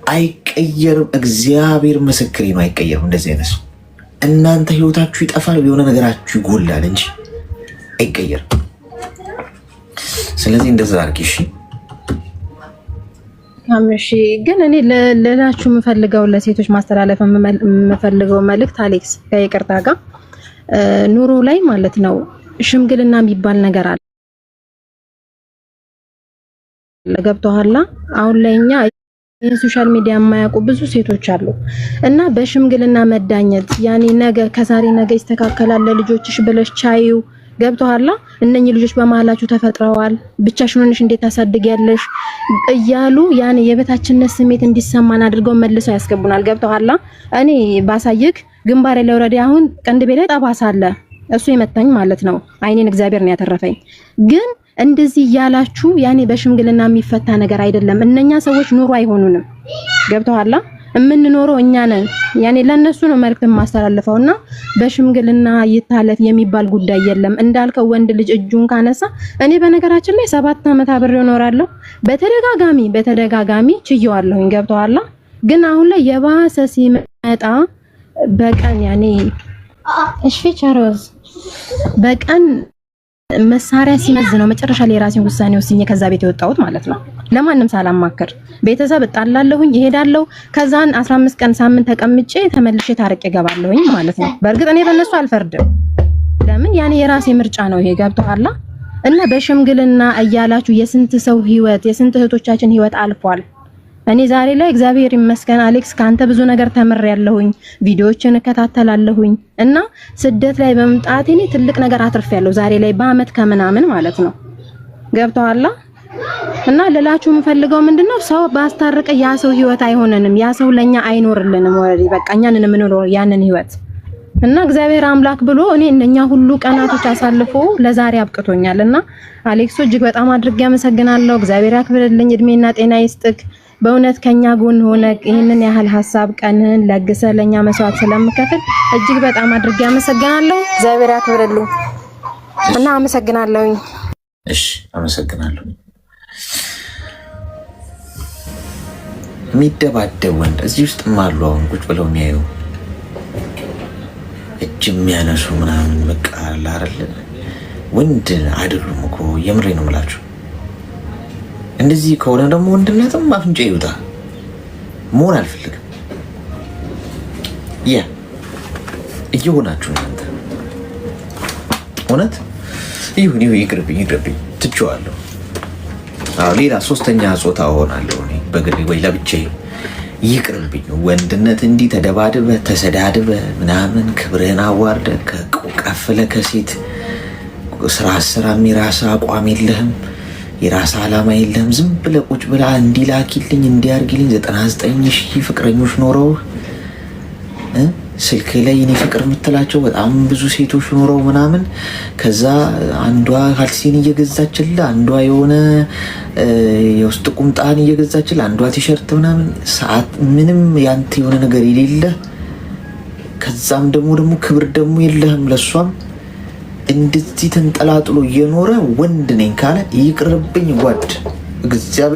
አይቀየርም። እግዚአብሔር ምስክሬ ነው፣ አይቀየርም እንደዚህ አይነት ሰው። እናንተ ህይወታችሁ ይጠፋል፣ የሆነ ነገራችሁ ይጎላል እንጂ አይቀየርም። ስለዚህ እንደዛ አድርጊ እሺ። እሺ ግን እኔ ለላችሁ የምፈልገው ለሴቶች ማስተላለፍ የምፈልገው መልእክት አሌክስ ከይቅርታ ጋር ኑሮ ላይ ማለት ነው ሽምግልና የሚባል ነገር አለ። ገብቶሃል? አሁን ላይ እኛ የሶሻል ሚዲያ የማያውቁ ብዙ ሴቶች አሉ እና በሽምግልና መዳኘት ያኔ ነገ ከዛሬ ነገ ይስተካከላል ለልጆችሽ ብለሽ ቻዩ። ገብቶሃል? እነኚህ ልጆች በመሀላችሁ ተፈጥረዋል፣ ብቻሽን ሆነሽ እንዴት ታሳድጊያለሽ እያሉ ያኔ የበታችነት ስሜት እንዲሰማን አድርገው መልሰው ያስገቡናል። ገብቶሃል? እኔ ባሳይክ ግንባሬ ላይ ወረዲ አሁን ቅንድቤ ላይ ጠባሳ አለ። እሱ የመታኝ ማለት ነው። አይኔን እግዚአብሔር ነው ያተረፈኝ። ግን እንደዚህ እያላችሁ ያኔ በሽምግልና የሚፈታ ነገር አይደለም። እነኛ ሰዎች ኑሮ አይሆኑንም። ገብቶሃል? የምንኖረው እኛ ነን። ያኔ ለነሱ ነው መልእክት ማስተላለፈውና በሽምግልና ይታለፍ የሚባል ጉዳይ የለም። እንዳልከው ወንድ ልጅ እጁን ካነሳ እኔ በነገራችን ላይ 7 ዓመት አብሬው እኖራለሁ። በተደጋጋሚ ችየዋለሁኝ። ገብቶሃል? ግን አሁን ላይ የባሰ ሲመጣ በቀን ያኔ ፊቸርስ በቀን መሳሪያ ሲመዝ ነው መጨረሻ ላይ የራሴን ውሳኔ ወስኜ ከዛ ቤት የወጣሁት ማለት ነው። ለማንም ሳላማከር ቤተሰብ እጣላለሁኝ፣ እሄዳለሁ። ከዛን 15 ቀን ሳምንት ተቀምጬ ተመልሼ ታርቄ እገባለሁኝ ማለት ነው። በእርግጥ እኔ በእነሱ አልፈርድም። ለምን ያኔ የራሴ ምርጫ ነው ይሄ። ገብቶሃል? እና በሽምግልና እያላችሁ የስንት ሰው ህይወት የስንት እህቶቻችን ህይወት አልፏል። እኔ ዛሬ ላይ እግዚአብሔር ይመስገን አሌክስ ካንተ ብዙ ነገር ተምሬያለሁኝ፣ ቪዲዮዎችን እከታተላለሁኝ እና ስደት ላይ በመምጣቴ እኔ ትልቅ ነገር አትርፌያለሁ ዛሬ ላይ በአመት ከምናምን ማለት ነው። ገብቶሃል? እና ልላችሁ የምፈልገው ምንድነው ሰው ባስታረቀ ያ ሰው ህይወት አይሆነንም፣ ያ ሰው ለኛ አይኖርልንም። ወሬ በቃ እኛን የምንኖረው ያንን ህይወት እና እግዚአብሔር አምላክ ብሎ እኔ እነኛ ሁሉ ቀናቶች አሳልፎ ለዛሬ አብቅቶኛልና አሌክሶ እጅግ በጣም አድርጌ አመሰግናለሁ። እግዚአብሔር ያክብርልኝ፣ እድሜና ጤና ይስጥክ። በእውነት ከኛ ጎን ሆነ ይሄንን ያህል ሐሳብ ቀንን ለግሰ ለኛ መስዋዕት ስለምከፍል እጅግ በጣም አድርጌ አመሰግናለሁ። እግዚአብሔር ያክብርልኝ እና አመሰግናለሁ። እሺ አመሰግናለሁ። የሚደባደብ ወንድ እዚህ ውስጥ ማሉ አሁን ቁጭ ብለው የሚያዩ እጅ የሚያነሱ ምናምን በቃ አይደል ወንድ አይደሉም እኮ የምሬ ነው የምላችሁ። እንደዚህ ከሆነ ደግሞ ወንድነትም አፍንጫ ይውጣ መሆን አልፈልግም። እየሆናችሁ እናንተ እውነት ይሁን ይቅርብኝ ትቼዋለሁ። ሌላ ሶስተኛ ጾታ እሆናለሁ እኔ በግሌ ወይ ለብቻዬ። ይቅርብኝ። ወንድነት እንዲህ ተደባድበ ተሰዳድበ ምናምን ክብርህን አዋርደ ከቀፍለ ከሴት ስራ የራስህ አቋም የለህም፣ የራስህ ዓላማ የለህም። ዝም ብለህ ቁጭ ብለህ እንዲላኪልኝ እንዲያርግልኝ 99,000 ፍቅረኞች ኖረው ስልክ ላይ እኔ ፍቅር የምትላቸው በጣም ብዙ ሴቶች ኖረው ምናምን ከዛ አንዷ ካልሲን እየገዛችልህ፣ አንዷ የሆነ የውስጥ ቁምጣን እየገዛችልህ፣ አንዷ ቲሸርት ምናምን ሰዓት ምንም ያንተ የሆነ ነገር የሌለ ከዛም ደግሞ ክብር ደግሞ የለህም ለሷም እንደዚህ ተንጠላጥሎ እየኖረ ወንድ ነኝ ካለ ይቅርብኝ ጓድ። እግዚአብሔር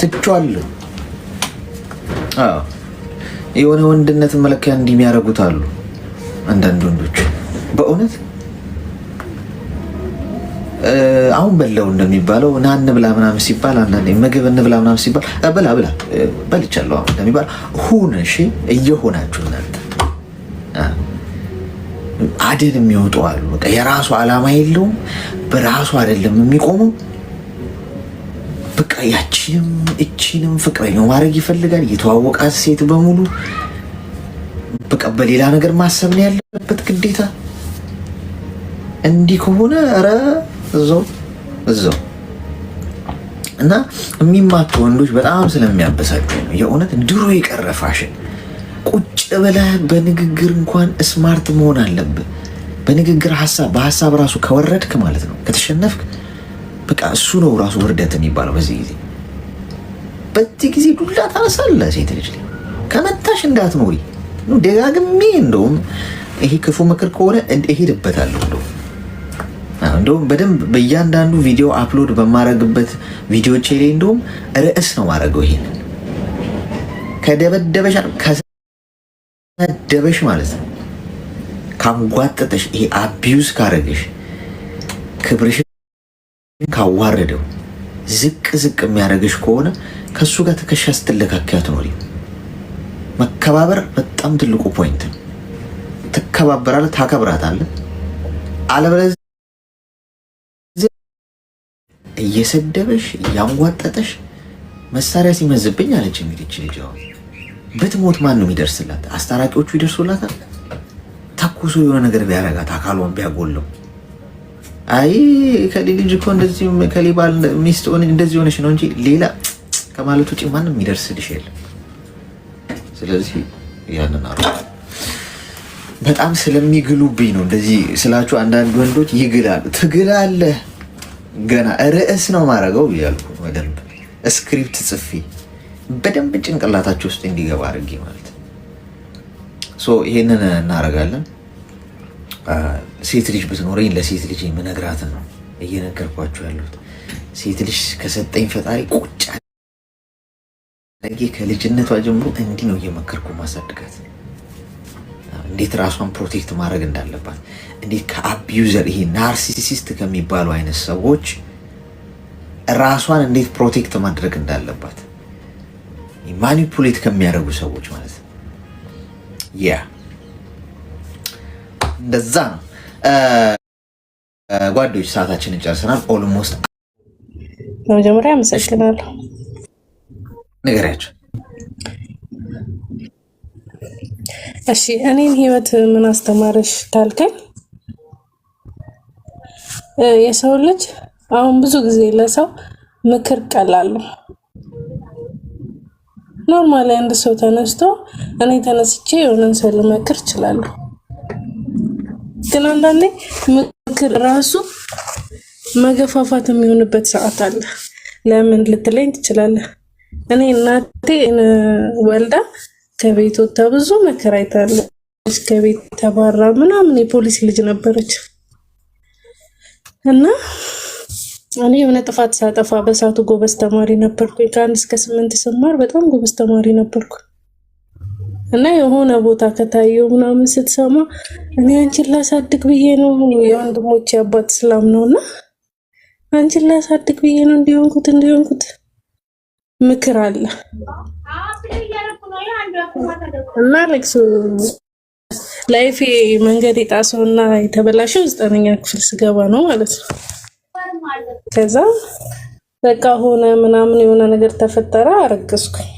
ትቼዋለሁ። የሆነ ወንድነት መለኪያ እንዲህ የሚያደርጉት አሉ። አንዳንድ ወንዶች በእውነት አሁን በለው እንደሚባለው ና እንብላ ምናምን ሲባል አንዳንዴ ምግብ እንብላ ምናምን ሲባል ብላ በልቻለሁ አሁን እንደሚባለው ሁን። እሺ እየሆናችሁ እናንተ አደን የሚወጡ አሉ። በቃ የራሱ ዓላማ የለውም፣ በራሱ አይደለም የሚቆመው። በቃ ያቺንም እቺንም ፍቅረኛው ማድረግ ይፈልጋል። የተዋወቃት ሴት በሙሉ በቃ በሌላ ነገር ማሰብ ነው ያለበት ግዴታ። እንዲህ ከሆነ ኧረ እዛው እና የሚማቱ ወንዶች በጣም ስለሚያበሳጩ ነው የእውነት። ድሮ የቀረ ፋሽን ቁጭ ብለህ በንግግር እንኳን ስማርት መሆን አለብህ። በንግግር በሀሳብ ራሱ ከወረድክ ማለት ነው ከተሸነፍክ በቃ እሱ ነው ራሱ ውርደት የሚባለው። በዚህ ጊዜ ዱላ ታነሳለህ። ሴት ልጅ ከመታሽ እንዳትኖሪ ደጋግሜ እንደውም ይሄ ክፉ ምክር ከሆነ እሄድበታለሁ። እንደውም በደንብ በእያንዳንዱ ቪዲዮ አፕሎድ በማረግበት ቪዲዮቼ ላይ እንደውም ርዕስ ነው ማድረገው። ይሄንን ከደበደበሽ ማለት ነው ካንጓጠጠሽ፣ ይሄ አቢዩዝ ካረገሽ፣ ክብርሽ ካዋረደው፣ ዝቅ የሚያደርግሽ ከሆነ ከሱ ጋር ትከሻ ስትለካከያ አትኖሪ። መከባበር በጣም ትልቁ ፖይንት ነው። ትከባበራለህ፣ ታከብራታለህ። አለበለዚያ እየሰደበሽ እያንጓጠጠሽ መሳሪያ ሲመዝብኝ አለች። እንግዲህ እቺ ልጅ አሁን ብትሞት ማን ነው የሚደርስላት? አስታራቂዎቹ ይደርሱላታል? ተኩሶ የሆነ ነገር ቢያረጋት አካሏን ቢያጎለው አይ ከሌ ልጅ እኮ እንደዚህ ከሌ ባል ሚስት ሆነ እንደዚህ ሆነሽ ነው እንጂ ሌላ ከማለት ውጪ ማንም የሚደርስልሽ የለም። ስለዚህ ያንን አሩ በጣም ስለሚግሉብኝ ነው እንደዚህ ስላችሁ። አንዳንድ ወንዶች ይግላሉ። ትግላለህ ገና ርዕስ ነው ማድረገው እያልኩ በደንብ ስክሪፕት ጽፌ በደንብ ጭንቅላታችሁ ውስጥ እንዲገባ አድርጌ ማለት ይሄንን እናደርጋለን። ሴት ልጅ ብትኖረኝ ለሴት ልጅ የምነግራትን ነው እየነገርኳችሁ ያለሁት። ሴት ልጅ ከሰጠኝ ፈጣሪ ቁጭ አድርጌ ከልጅነቷ ጀምሮ እንዲህ ነው እየመከርኩ ማሳድጋት። እንዴት ራሷን ፕሮቴክት ማድረግ እንዳለባት፣ እንዴት ከአቢዩዘር ይሄ ናርሲሲስት ከሚባሉ አይነት ሰዎች ራሷን እንዴት ፕሮቴክት ማድረግ እንዳለባት፣ ማኒፑሌት ከሚያደርጉ ሰዎች ማለት ነው። ያ እንደዛ ነው። ጓዶች ሰዓታችንን ጨርሰናል። ኦልሞስት በመጀመሪያ አመሰግናለሁ። ንገሪያቸው። እሺ እኔን ህይወት ምን አስተማረሽ ካልከኝ የሰው ልጅ አሁን ብዙ ጊዜ ለሰው ምክር ቀላል ነው። ኖርማሊ አንድ ሰው ተነስቶ እኔ ተነስቼ የሆነን ሰው ልመክር እችላለሁ። ግን አንዳንዴ ምክር ራሱ መገፋፋት የሚሆንበት ሰዓት አለ። ለምን ልትለኝ ትችላለህ። እኔ እናቴ ወልዳ ከቤት ወጥታ ብዙ መከራ አይታለች። ከቤት ተባራ ምናምን የፖሊስ ልጅ ነበረች እና እኔ የሆነ ጥፋት ሳጠፋ በሳቱ ጎበዝ ተማሪ ነበርኩ። ከ1 እስከ 8 ስማር በጣም ጎበዝ ተማሪ ነበርኩ እና የሆነ ቦታ ከታየው ምናምን ስትሰማ እኔ አንቺን ላሳድግ ብዬ ነው፣ የወንድሞቼ አባት እስላም ነውና አንቺን ላሳድግ ብዬ ነው እንዲሆንኩት ምክር አለ እና ለክሱ ላይፌ መንገድ የጣሰውና የተበላሸው 9ኛ ክፍል ስገባ ነው ማለት ነው። ከዛ በቃ ሆነ ምናምን የሆነ ነገር ተፈጠረ፣ አረገዝኩኝ።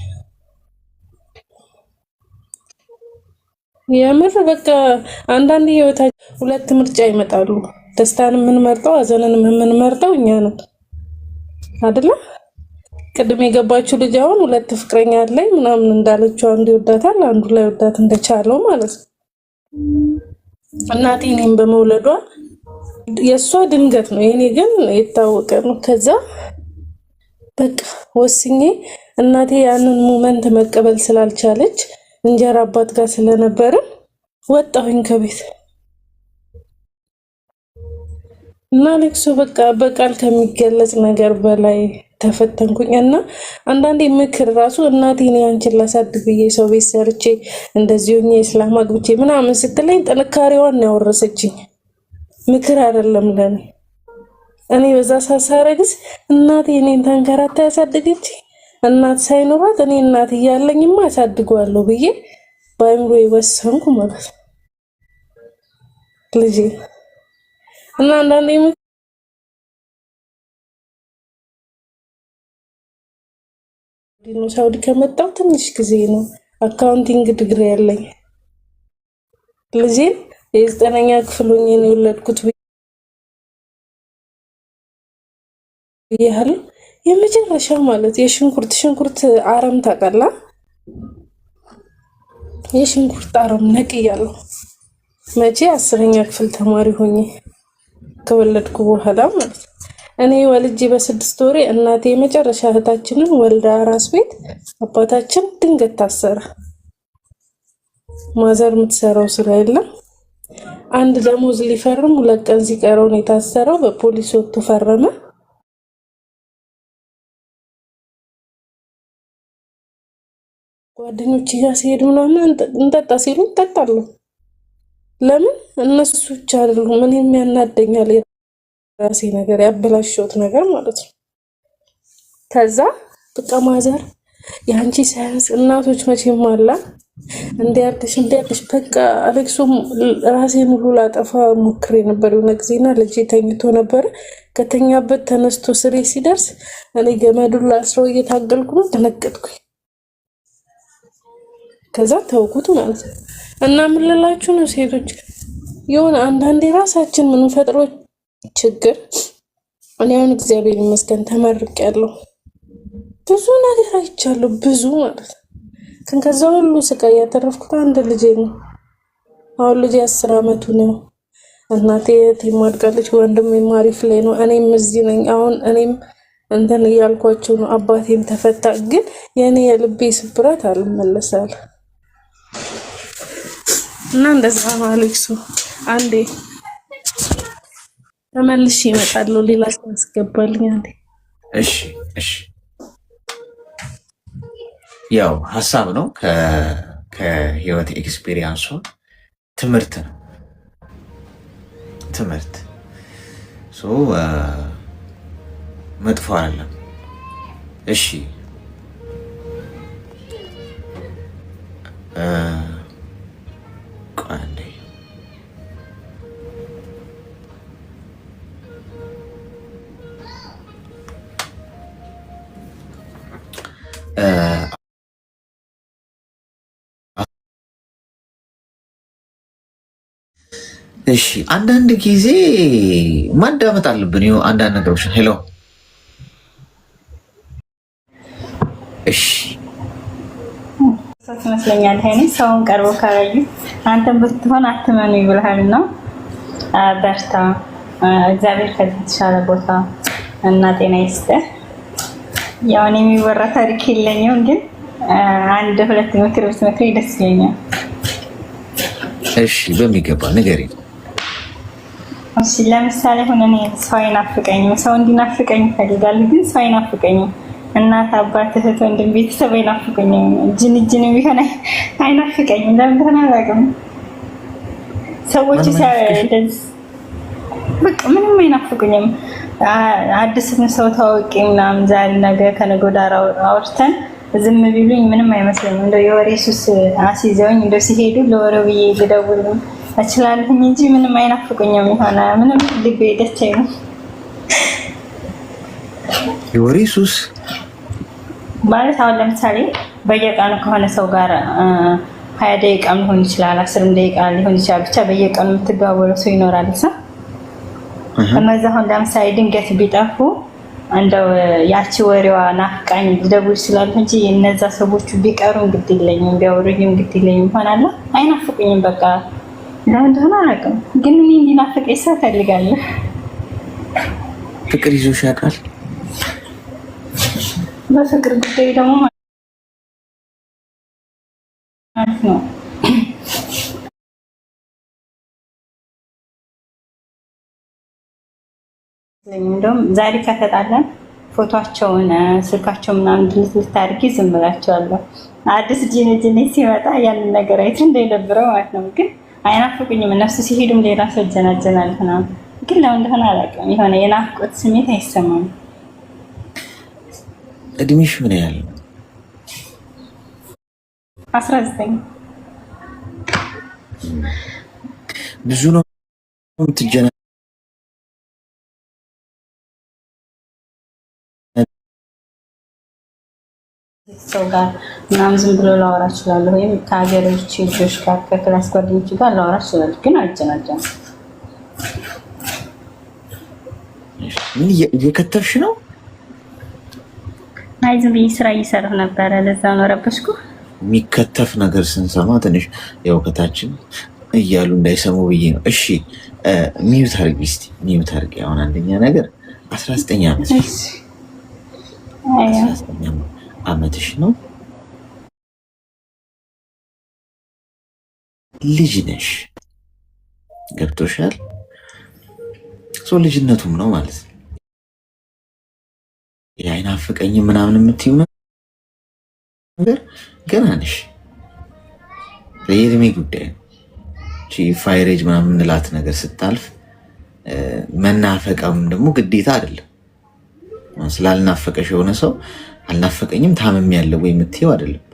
የምር በቃ አንዳንዴ ህይወታችን ሁለት ምርጫ ይመጣሉ። ደስታን የምንመርጠው ሀዘንን የምንመርጠው እኛ ነን አይደለ? ቅድም የገባችው ልጅ አሁን 2 ፍቅረኛ አለኝ ምናምን እንዳለችው አንዱ ይወዳታል፣ አንዱ ላይ ወዳት እንደቻለው ማለት ነው። እናቴ እኔን በመውለዷ የእሷ ድንገት ነው፣ የኔ ግን የታወቀ ነው። ከዛ በቃ ወስኜ እናቴ ያንን ሞመንት መቀበል ስላልቻለች እንጀራ አባት ጋር ስለነበረ ወጣሁኝ ከቤት እና ለክሱ በቃ በቃል ከሚገለጽ ነገር በላይ ተፈተንኩኝ እና አንዳንዴ ምክር ራሱ እናቴ እኔ አንቺን ላሳድግ ብዬ ሰው ቤት ሰርቼ እንደዚህ ሆኜ እስላም አግብቼ ምናምን ስትለኝ ጥንካሬዋን ያወረሰችኝ ምክር አይደለም ለኔ። እኔ በዛ ሳሳረግስ እናቴ እኔን ተንከራታ ያሳደገች እናት ሳይኖራት እኔ እናት እያለኝማ አሳድገዋለሁ ብዬ በአይምሮ ወሰንኩ ማለት ነው ልጄ። እና አንዳንዴ ሳውዲ ከመጣሁ ትንሽ ጊዜ ነው። አካውንቲንግ ዲግሪ ያለኝ ልጄን የ9ኛ ክፍል ሆኜ ነው የወለድኩት ብያለሁ። የመጨረሻ ማለት የሽንኩርት አረም ታውቃለህ? የሽንኩርት አረም ነቅያለሁ። መቼ 10ኛ ክፍል ተማሪ ሆኜ ከወለድኩ በኋላ ማለት ነው። እኔ ወልጄ በ6 ወሬ እናቴ የመጨረሻ እህታችንን ወልዳ አራስ ቤት አባታችን ድንገት ታሰረ። ማዘር የምትሰራው ስራ የለም። አንድ ደሞዝ ሊፈርም 2 ቀን ሲቀረው ነው የታሰረው። በፖሊስ ወጥቶ ፈረመ። ጓደኞች ጋር ሲሄዱ ምናምን እንጠጣ ሲሉ እጠጣለሁ። ለምን እነሱ ብቻ አይደሉም፣ ምን የሚያናደኛል የራሴ ነገር ያበላሸሁት ነገር ማለት ነው። ከዛ በቃ ማዘር የአንቺ ሳያንስ እናቶች መቼም አላ እንዲያርድሽ በቃ አሌክሶም ራሴን ሁሉ ላጠፋ ሞክሬ ነበር የሆነ ጊዜና ልጄ ተኝቶ ነበር። ከተኛበት ተነስቶ ስሬ ሲደርስ እኔ ገመዱን ላስረው እየታገልኩ ነው። ደነገጥኩኝ። ከዛ ተውኩት ማለት ነው። እና ምን ልላችሁ ነው ሴቶች፣ የሆነ አንዳንዴ ራሳችን ምን ፈጥሮ ችግር እኔ አሁን እግዚአብሔር ይመስገን ተመርቄያለሁ። ብዙ ነገር አይቻለሁ፣ ብዙ ማለት ነው። ግን ከዛ ሁሉ ስቃይ ያተረፍኩት አንድ ልጄ ነው። አሁን ልጄ 10 አመቱ ነው። እናቴ ትማድቃለች፣ ወንድሜም አሪፍ ላይ ነው። እኔም እዚህ ነኝ። አሁን እኔም እንትን እያልኳቸው ነው። አባቴም ተፈታ። ግን የኔ የልቤ ስብራት አልመለሳል እና እንደዛ ነው አሌክሱ። አንዴ ተመልሼ እመጣለሁ። ሌላ ሰው አስገባልኝ አንዴ። እሺ እሺ። ያው ሀሳብ ነው ከህይወት ኤክስፒሪየንሱ ትምህርት ነው። ትምህርት መጥፎ አይደለም። እሺ አንዴ እሺ አንዳንድ ጊዜ ማዳመጥ አለብን። ይኸው አንዳንድ ነገሮች ሄሎ እሺ ይመስለኛል ሄኒ ሰውን ቀርቦ ካላዩ አንተም ብትሆን አትመኑ ይብልሃል ነው። በርታ፣ እግዚአብሔር ከዚህ የተሻለ ቦታ እና ጤና ይስጥህ። ያው እኔ የሚወራ ታሪክ የለኝም፣ ግን አንድ ሁለት ምክር ብትመክሪ ደስ ይለኛል። እሺ በሚገባ ንገሪኝ። እሺ ለምሳሌ ሆነ እኔ ሰው አይናፍቀኝም፣ ሰው እንዲናፍቀኝ እፈልጋለሁ፣ ግን ሰው አይናፍቀኝም። እናት፣ አባት፣ እህት፣ ወንድም፣ ቤተሰብ አይናፍቀኝም። እጅን ቢሆን አይናፍቀኝም። ለምን እንደሆነ አላውቅም። ሰዎች በቃ ምንም አይናፍቁኝም። አዲስም ሰው ታውቂ ምናምን ዛሬ ነገ ከነገ ወዲያ አውርተን ዝም ቢሉኝ ምንም አይመስለኝም። እንደው የወሬ ሱስ አስይዘውኝ እንደው ሲሄዱ ለወሬው ብዬ ልደውል እችላለሁ እንጂ ምንም አይናፍቁኝም። የሆነ ምንም ልቤ ደስ አይልም። የወሬ ሱስ ማለት አሁን ለምሳሌ በየቀኑ ከሆነ ሰው ጋር 20 ደቂቃም ሊሆን ይችላል፣ 10 ደቂቃ ሊሆን ይችላል። ብቻ በየቀኑ የምትደዋወለው ሰው ይኖራል። ከመዛሁን ለምሳሌ ድንገት ቢጠፉ እንደው ያቺ ወሬዋ ናፍቃኝ ልደውል ይችላል እንጂ እነዛ ሰዎቹ ቢቀሩ እንግዲህ የለኝም፣ ቢያወሩኝ እንግዲህ የለኝም ይሆናል። አይናፍቁኝም። በቃ ለምን እንደሆነ አላውቅም፣ ግን እኔ እንዲናፍቀኝ ሰው እፈልጋለሁ። ፍቅር ይዞሽ ያውቃል? በፍቅር ጉዳይ ደግሞ ማለት ነው እንደውም ዛሬ ከተጣላን ፎቶቸውን ስልካቸው ምናምን ድልት ልታርጊ ዝም ብላቸዋለሁ። አዲስ ጂኒ ሲመጣ ያንን ነገር አይቶ እንዳይደብረው ማለት ነው። ግን አይናፍቁኝም እነሱ ሲሄዱም ሌላ ሰው ጀናጀናል ምናምን። ግን ለምን እንደሆነ አላውቅም፣ የሆነ የናፍቆት ስሜት አይሰማም። እድሜሽ ምን ያህል ነው? 19 ብዙ ነው የምትጀና ሰው ጋር ምናምን ዝም ብሎ ላወራ እችላለሁ፣ ወይም ከሀገሮች ልጆች ጋር ከክላስ ጓደኞች ጋር ላወራ እችላለሁ። ግን አልጀናጀንም። ምን እየከተፍሽ ነው? አይ ዝም ብዬ ስራ እየሰራሁ ነበረ፣ ለዛ ነው ረበሽኩ። የሚከተፍ ነገር ስንሰማ ትንሽ ያው ከታችን እያሉ እንዳይሰሙ ብዬ ነው። እሺ ሚዩት አድርጊ እስኪ ሚዩት አድርጊ። አሁን አንደኛ ነገር 19 ዓመትሽ ነው። ልጅ ነሽ፣ ገብቶሻል? ሰው ልጅነቱም ነው ማለት ነው። አይናፍቀኝም ምናምን የምትይው ነገር ገና ነሽ። የእድሜ ጉዳይ ነው። ፋይሬጅ ምናምን እንላት ነገር ስታልፍ መናፈቀም ደግሞ ግዴታ አይደለም። ስላልናፈቀሽ የሆነ ሰው አልናፈቀኝም ታመም ያለው ወይ የምትይው አይደለም።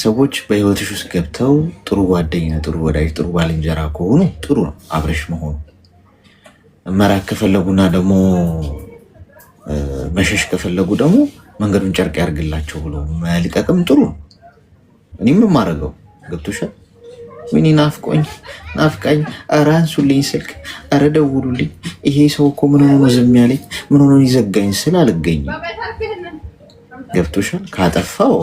ሰዎች በህይወትሽ ውስጥ ገብተው ጥሩ ጓደኛ፣ ጥሩ ወዳጅ፣ ጥሩ ባልንጀራ ከሆኑ ጥሩ ነው አብረሽ መሆኑ። መራቅ ከፈለጉና ደግሞ መሸሽ ከፈለጉ ደግሞ መንገዱን ጨርቅ ያርግላቸው ብሎ መልቀቅም ጥሩ ነው። እኔም የማደርገው ገብቶሻል። ወይኔ ናፍቃኝ፣ ኧረ አንሱልኝ ስልክ፣ ኧረ ደውሉልኝ፣ ይሄ ሰው እኮ ምን ሆኖ ዝም ያለኝ፣ ምን ሆኖ ይዘጋኝ ስል አልገኝም። ገብቶሻል። ካጠፋው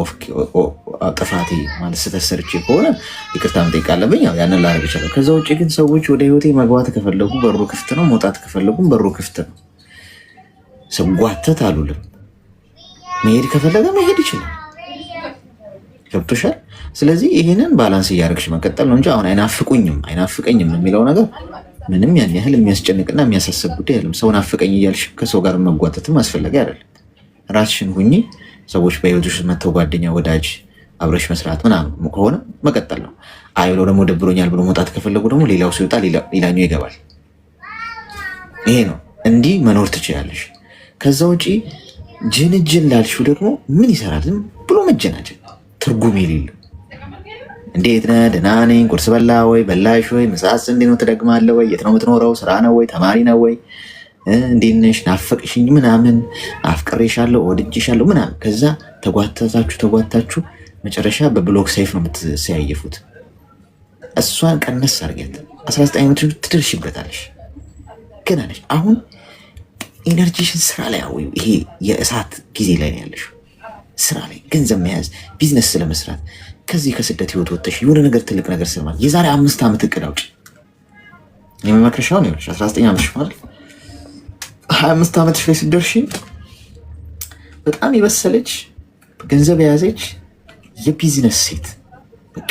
ጥፋቴ ማለት ስህተት ሰርቼ ከሆነ ይቅርታ መጠየቅ አለብኝ። ያንን ላደርግ እችላለሁ። ከዛ ውጭ ግን ሰዎች ወደ ህይወቴ መግባት ከፈለጉ በሩ ክፍት ነው፣ መውጣት ከፈለጉም በሩ ክፍት ነው። ስጓተት አሉልም። መሄድ ከፈለገ መሄድ ይችላል። ገብቶሻል። ስለዚህ ይህንን ባላንስ እያደረግሽ መቀጠል ነው እንጂ አሁን አይናፍቀኝም የሚለው ነገር ምንም ያን ያህል የሚያስጨንቅና የሚያሳስብ ጉዳይ አይደለም። ሰው ናፍቀኝ እያልሽ ከሰው ጋር መጓተትም አስፈላጊ አይደለም። ራስሽን ሁኚ። ሰዎች በህይወትሽ መተው ጓደኛ፣ ወዳጅ አብረሽ መስራት ምናምን ከሆነ መቀጠል ነው። አይ ብለው ደግሞ ደብሮኛል ብሎ መውጣት ከፈለጉ ደግሞ ሌላው ሲወጣ ሌላኛው ይገባል። ይሄ ነው። እንዲህ መኖር ትችላለሽ። ከዛ ውጪ ጅንጅን ላልሽው ደግሞ ምን ይሰራል? ዝም ብሎ መጀናጀን ትርጉም የሌለው እንዴት ነህ? ደህና ነኝ። ቁርስ በላ ወይ በላሽ ወይ? ምሳስ እንዴት ነው? ትደግማለህ ወይ? የት ነው የምትኖረው? ስራ ነው ወይ? ተማሪ ነው ወይ? እንዴት ነሽ? ናፈቅሽኝ ምናምን፣ አፍቅሬሻለሁ፣ ወድጄሻለሁ ምናምን። ከዛ ተጓታችሁ መጨረሻ በብሎክ ሰይፍ ነው የምትሰያየፉት። እሷን ቀነስ አድርጊያት። 19 ዓመት ትደርሽበታለሽ። ገና ነሽ። አሁን ኤነርጂሽን ስራ ላይ አውዩ። ይሄ የእሳት ጊዜ ላይ ነው ያለሽው። ስራ ላይ ገንዘብ መያዝ፣ ቢዝነስ ስለመስራት፣ ከዚህ ከስደት ህይወት ወጥተሽ የሆነ ነገር ትልቅ ነገር ስለማለት የዛሬ 5 ዓመት እቅድ አውጪ። የመመክረሻውን ይኸውልሽ 19 ዓመትሽ ማለት 25 ዓመትሽ ላይ ስትደርሺ በጣም የበሰለች ገንዘብ የያዘች የቢዝነስ ሴት፣ በቃ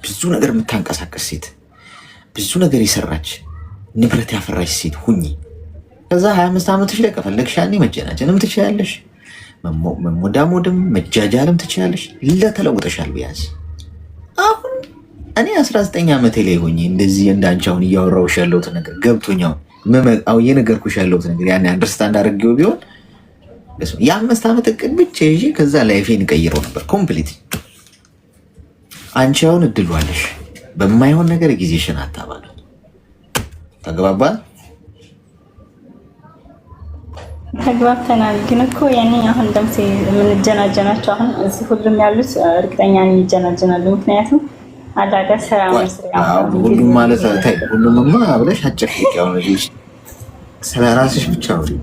ብዙ ነገር የምታንቀሳቀስ ሴት፣ ብዙ ነገር የሰራች ንብረት ያፈራች ሴት ሁኚ። ከዛ 25 ዓመትሽ ላይ ከፈለግሽ ያኔ መጀናጀንም ትችያለሽ፣ መሞዳሞድም መጃጃልም ትችላለሽ። ለተለውጠሻል ቢያንስ። አሁን እኔ 19 ዓመቴ ላይ ሆኜ እንደዚህ እንዳንቺ አሁን እያወራሁሽ ያለሁት ነገር ገብቶኛው እየነገርኩሽ ያለሁት ነገር ያኔ አንደርስታንድ አድርጌው ቢሆን የ5 ዓመት እቅድ ብቻ ይዤ ከዛ ላይፌን ቀይረው ነበር ኮምፕሊት። አንቺ አሁን እድሉ አለሽ። በማይሆን ነገር ጊዜሽን አታባሉ። ተግባባን? ተግባብተናል። ግን እኮ ያኔ አሁን ደምሴ የምንጀናጀናቸው አሁን እዚህ ሁሉም ያሉት እርግጠኛ ነኝ ይጀናጀናሉ። ምክንያቱም አዳጋ ስራ መስሪያ ሁሉም ማለት ታይ ሁሉምማ ብለሽ አጨፍቅ ያው ስለ ራስሽ ብቻ ነው።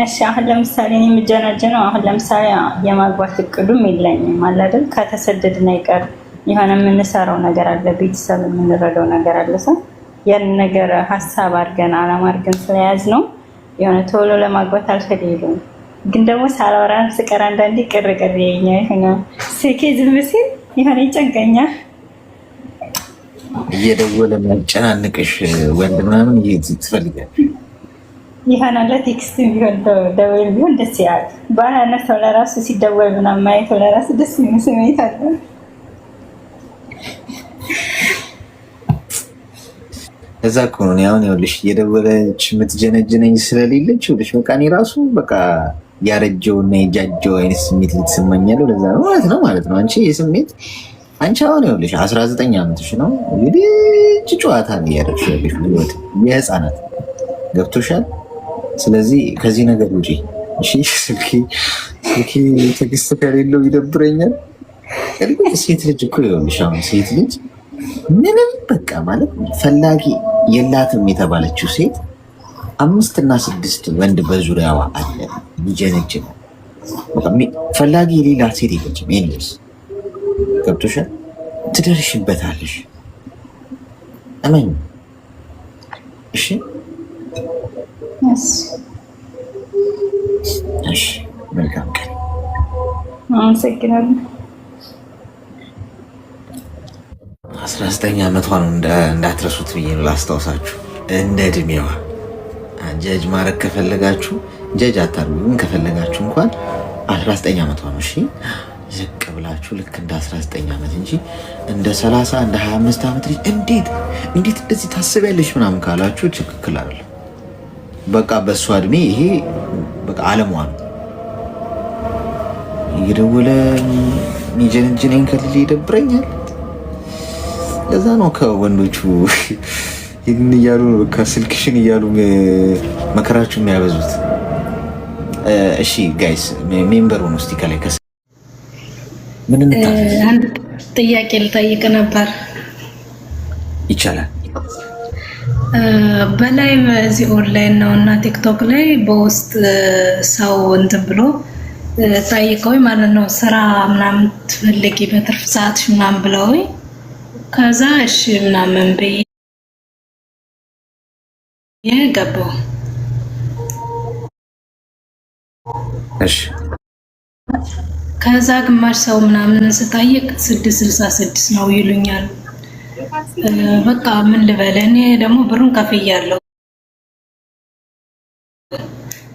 እሺ አሁን ለምሳሌ እኔ የምጀናጀነው አሁን ለምሳሌ የማግባት እቅዱም የለኝም አለ አይደል? ከተሰደድን አይቀር የሆነ የምንሰራው ነገር አለ፣ ቤተሰብ የምንረዳው ነገር አለ። ሰው ያን ነገር ሀሳብ አድርገን አላማ አድርገን ስለያዝ ነው የሆነ ቶሎ ለማግባት አልፈልግም። ግን ደግሞ ሳላወራም ስቀር አንዳንዴ ቅር የሆነ ስልኬ ዝም ሲል የሆነ ይጨንቀኛል። እየደወለ የሚያጨናንቅሽ ወንድ ምናምን ትፈልጋለሽ? ይሆናል ቴክስት ቢሆን ደውል ቢሆን ደስ ይላል። ባላነሳው ለራሱ ሲደወል ምናምን ማየት ለራሱ ደስ የሚል ስሜት አለ። እዛ እኮ ነው አሁን ይኸውልሽ እየደወለች የምትጀነጅነኝ ስለሌለች ይኸውልሽ በቃ እኔ ራሱ በቃ ያረጀውና የጃጀው አይነት ስሜት ልትሰማኛለሁ። ለዛ ነው ማለት ነው። አንቺ የስሜት አንቺ አሁን ይኸውልሽ 19 ዓመትሽ ነው እንግዲህ ጨዋታ እያደረግሽ ያለሽ ህይወት የህፃናት ገብቶሻል። ስለዚህ ከዚህ ነገር ውጪ እሺ። ስልኬ ቴክስት ከሌለው ይደብረኛል። ሴት ልጅ እኮ ይኸውልሽ አሁን ሴት ልጅ ምንም በቃ ማለት ፈላጊ የላትም የተባለችው ሴት 5 እና 6 ወንድ በዙሪያዋ አለ ይጀነጅን ፈላጊ የሌላት ሴት የለችም። ኤኒዌይስ ገብቶሻል። ትደርሽበታለሽ እመኝ እሺ። እሺ መልካም ቀን። አመሰግናለሁ። 19 ዓመቷ ነው እንዳትረሱት ብዬ ነው ላስታውሳችሁ። እንደ እድሜዋ ጀጅ ማድረግ ከፈለጋችሁ ጀጅ አታርጉ፣ ግን ከፈለጋችሁ እንኳን 19 ዓመቷ ነው። እሺ ዝቅ ብላችሁ ልክ እንደ 19 ዓመት እንጂ እንደ 30 እንደ 25 ዓመት ልጅ እንዴት እንደዚህ ታስቢያለሽ ምናምን ካላችሁ ትክክል አይደለም። በቃ በእሷ እድሜ ይሄ በቃ አለሟ ነው። እየደወለ ሚጀንጅነኝ ከልል ይደብረኛል። ለዛ ነው ከወንዶቹ ይህን እያሉ ከስልክሽን እያሉ መከራችሁ የሚያበዙት። እሺ ጋይስ ሜምበሩን ውስጥ ከላይ ምን አንድ ጥያቄ ልጠይቅ ነበር። ይቻላል? በላይ በዚህ ኦንላይን ነው እና ቲክቶክ ላይ በውስጥ ሰው እንትን ብሎ ጠይቀውኝ ማለት ነው ስራ ምናምን ትፈልጊ በትርፍ ሰዓትሽ ምናምን ብለውኝ ከዛ እሺ ምናምን ብዬ ገባሁ። እሺ ከዛ ግማሽ ሰው ምናምን ስጠይቅ 666 ነው ይሉኛል። በቃ ምን ልበል እኔ ደግሞ ብሩን ከፍያለሁ።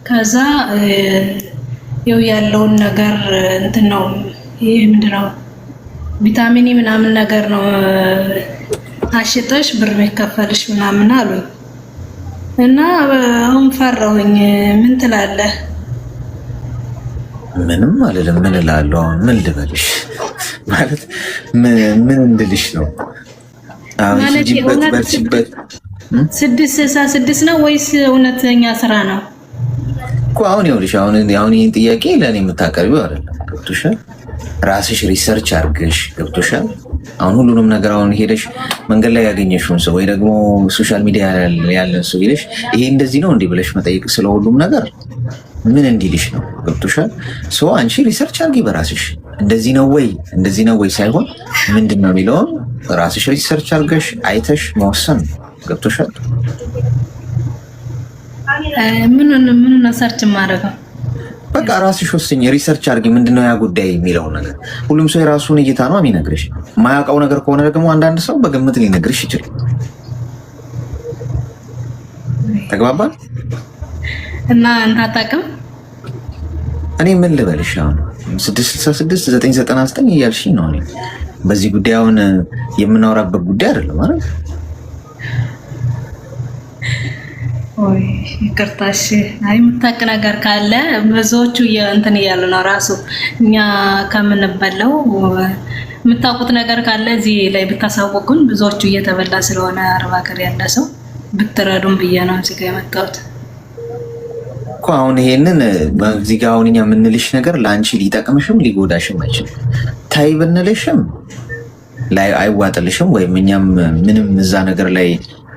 ከዛ ይኸው ያለውን ነገር እንትን ነው ይሄ ምንድነው ቪታሚን ምናምን ነገር ነው አሽጠሽ ብር የሚከፈልሽ ምናምን አሉኝ እና አሁን ፈራሁኝ። ምን ትላለህ? ምንም አልልም። ምን እላለሁ? አሁን ምን ልበልሽ? ማለት ምን እንድልሽ ነው? ማለት በርቺበት 666 ነው ወይስ እውነተኛ ስራ ነው እኮ? አሁን ይኸውልሽ አሁን ይህን ጥያቄ ለእኔ የምታቀርቢው አይደለም። ገብቶሻል? ራስሽ ሪሰርች አድርገሽ ገብቶሻል? አሁን ሁሉንም ነገር አሁን ሄደሽ መንገድ ላይ ያገኘሽውን ሰው ወይ ደግሞ ሶሻል ሚዲያ ያለን ሰው ሄደሽ ይሄ እንደዚህ ነው እንዲህ ብለሽ መጠየቅ ስለሁሉም ነገር ምን እንዲልሽ ነው? ገብቶሻል? ሰው አንቺ ሪሰርች አድርጊ በራስሽ። እንደዚህ ነው ወይ ሳይሆን ምንድን ነው የሚለውን ራስሽ ሪሰርች አድርገሽ አይተሽ መወሰን። ገብቶሻል? ምን ሰርች ማድረግ በቃ ራስሽ ወስኝ፣ ሪሰርች አድርጊ። ምንድነው ያ ጉዳይ የሚለው ነገር። ሁሉም ሰው የራሱን እይታ ነው የሚነግርሽ። የማያውቀው ነገር ከሆነ ደግሞ አንዳንድ ሰው በግምት ሊነግርሽ ይችላል። ተግባባል? እና አንተ አታውቅም። እኔ ምን ልበልሽ አሁን 666 999 እያልሽኝ ነው። እኔ በዚህ ጉዳይ አሁን የምናወራበት ጉዳይ አይደለም ማለት ወይ ይቅርታሽ። አይ የምታውቅ ነገር ካለ ብዙዎቹ እንትን እያሉ ነው ራሱ እኛ ከምንበላው የምታውቁት ነገር ካለ እዚህ ላይ ብታሳወቁን። ብዙዎቹ እየተበላ ስለሆነ አረብ ሀገር ያለ ሰው ብትረዱን ብዬ ነው እዚህ ጋር የመጣሁት እኮ። አሁን ይሄንን በዚህ ጋር አሁን እኛ የምንልሽ ነገር ለአንቺ ሊጠቅምሽም ሊጎዳሽም አይችልም። ታይ ብንልሽም ላይ አይዋጥልሽም፣ ወይም እኛም ምንም እዛ ነገር ላይ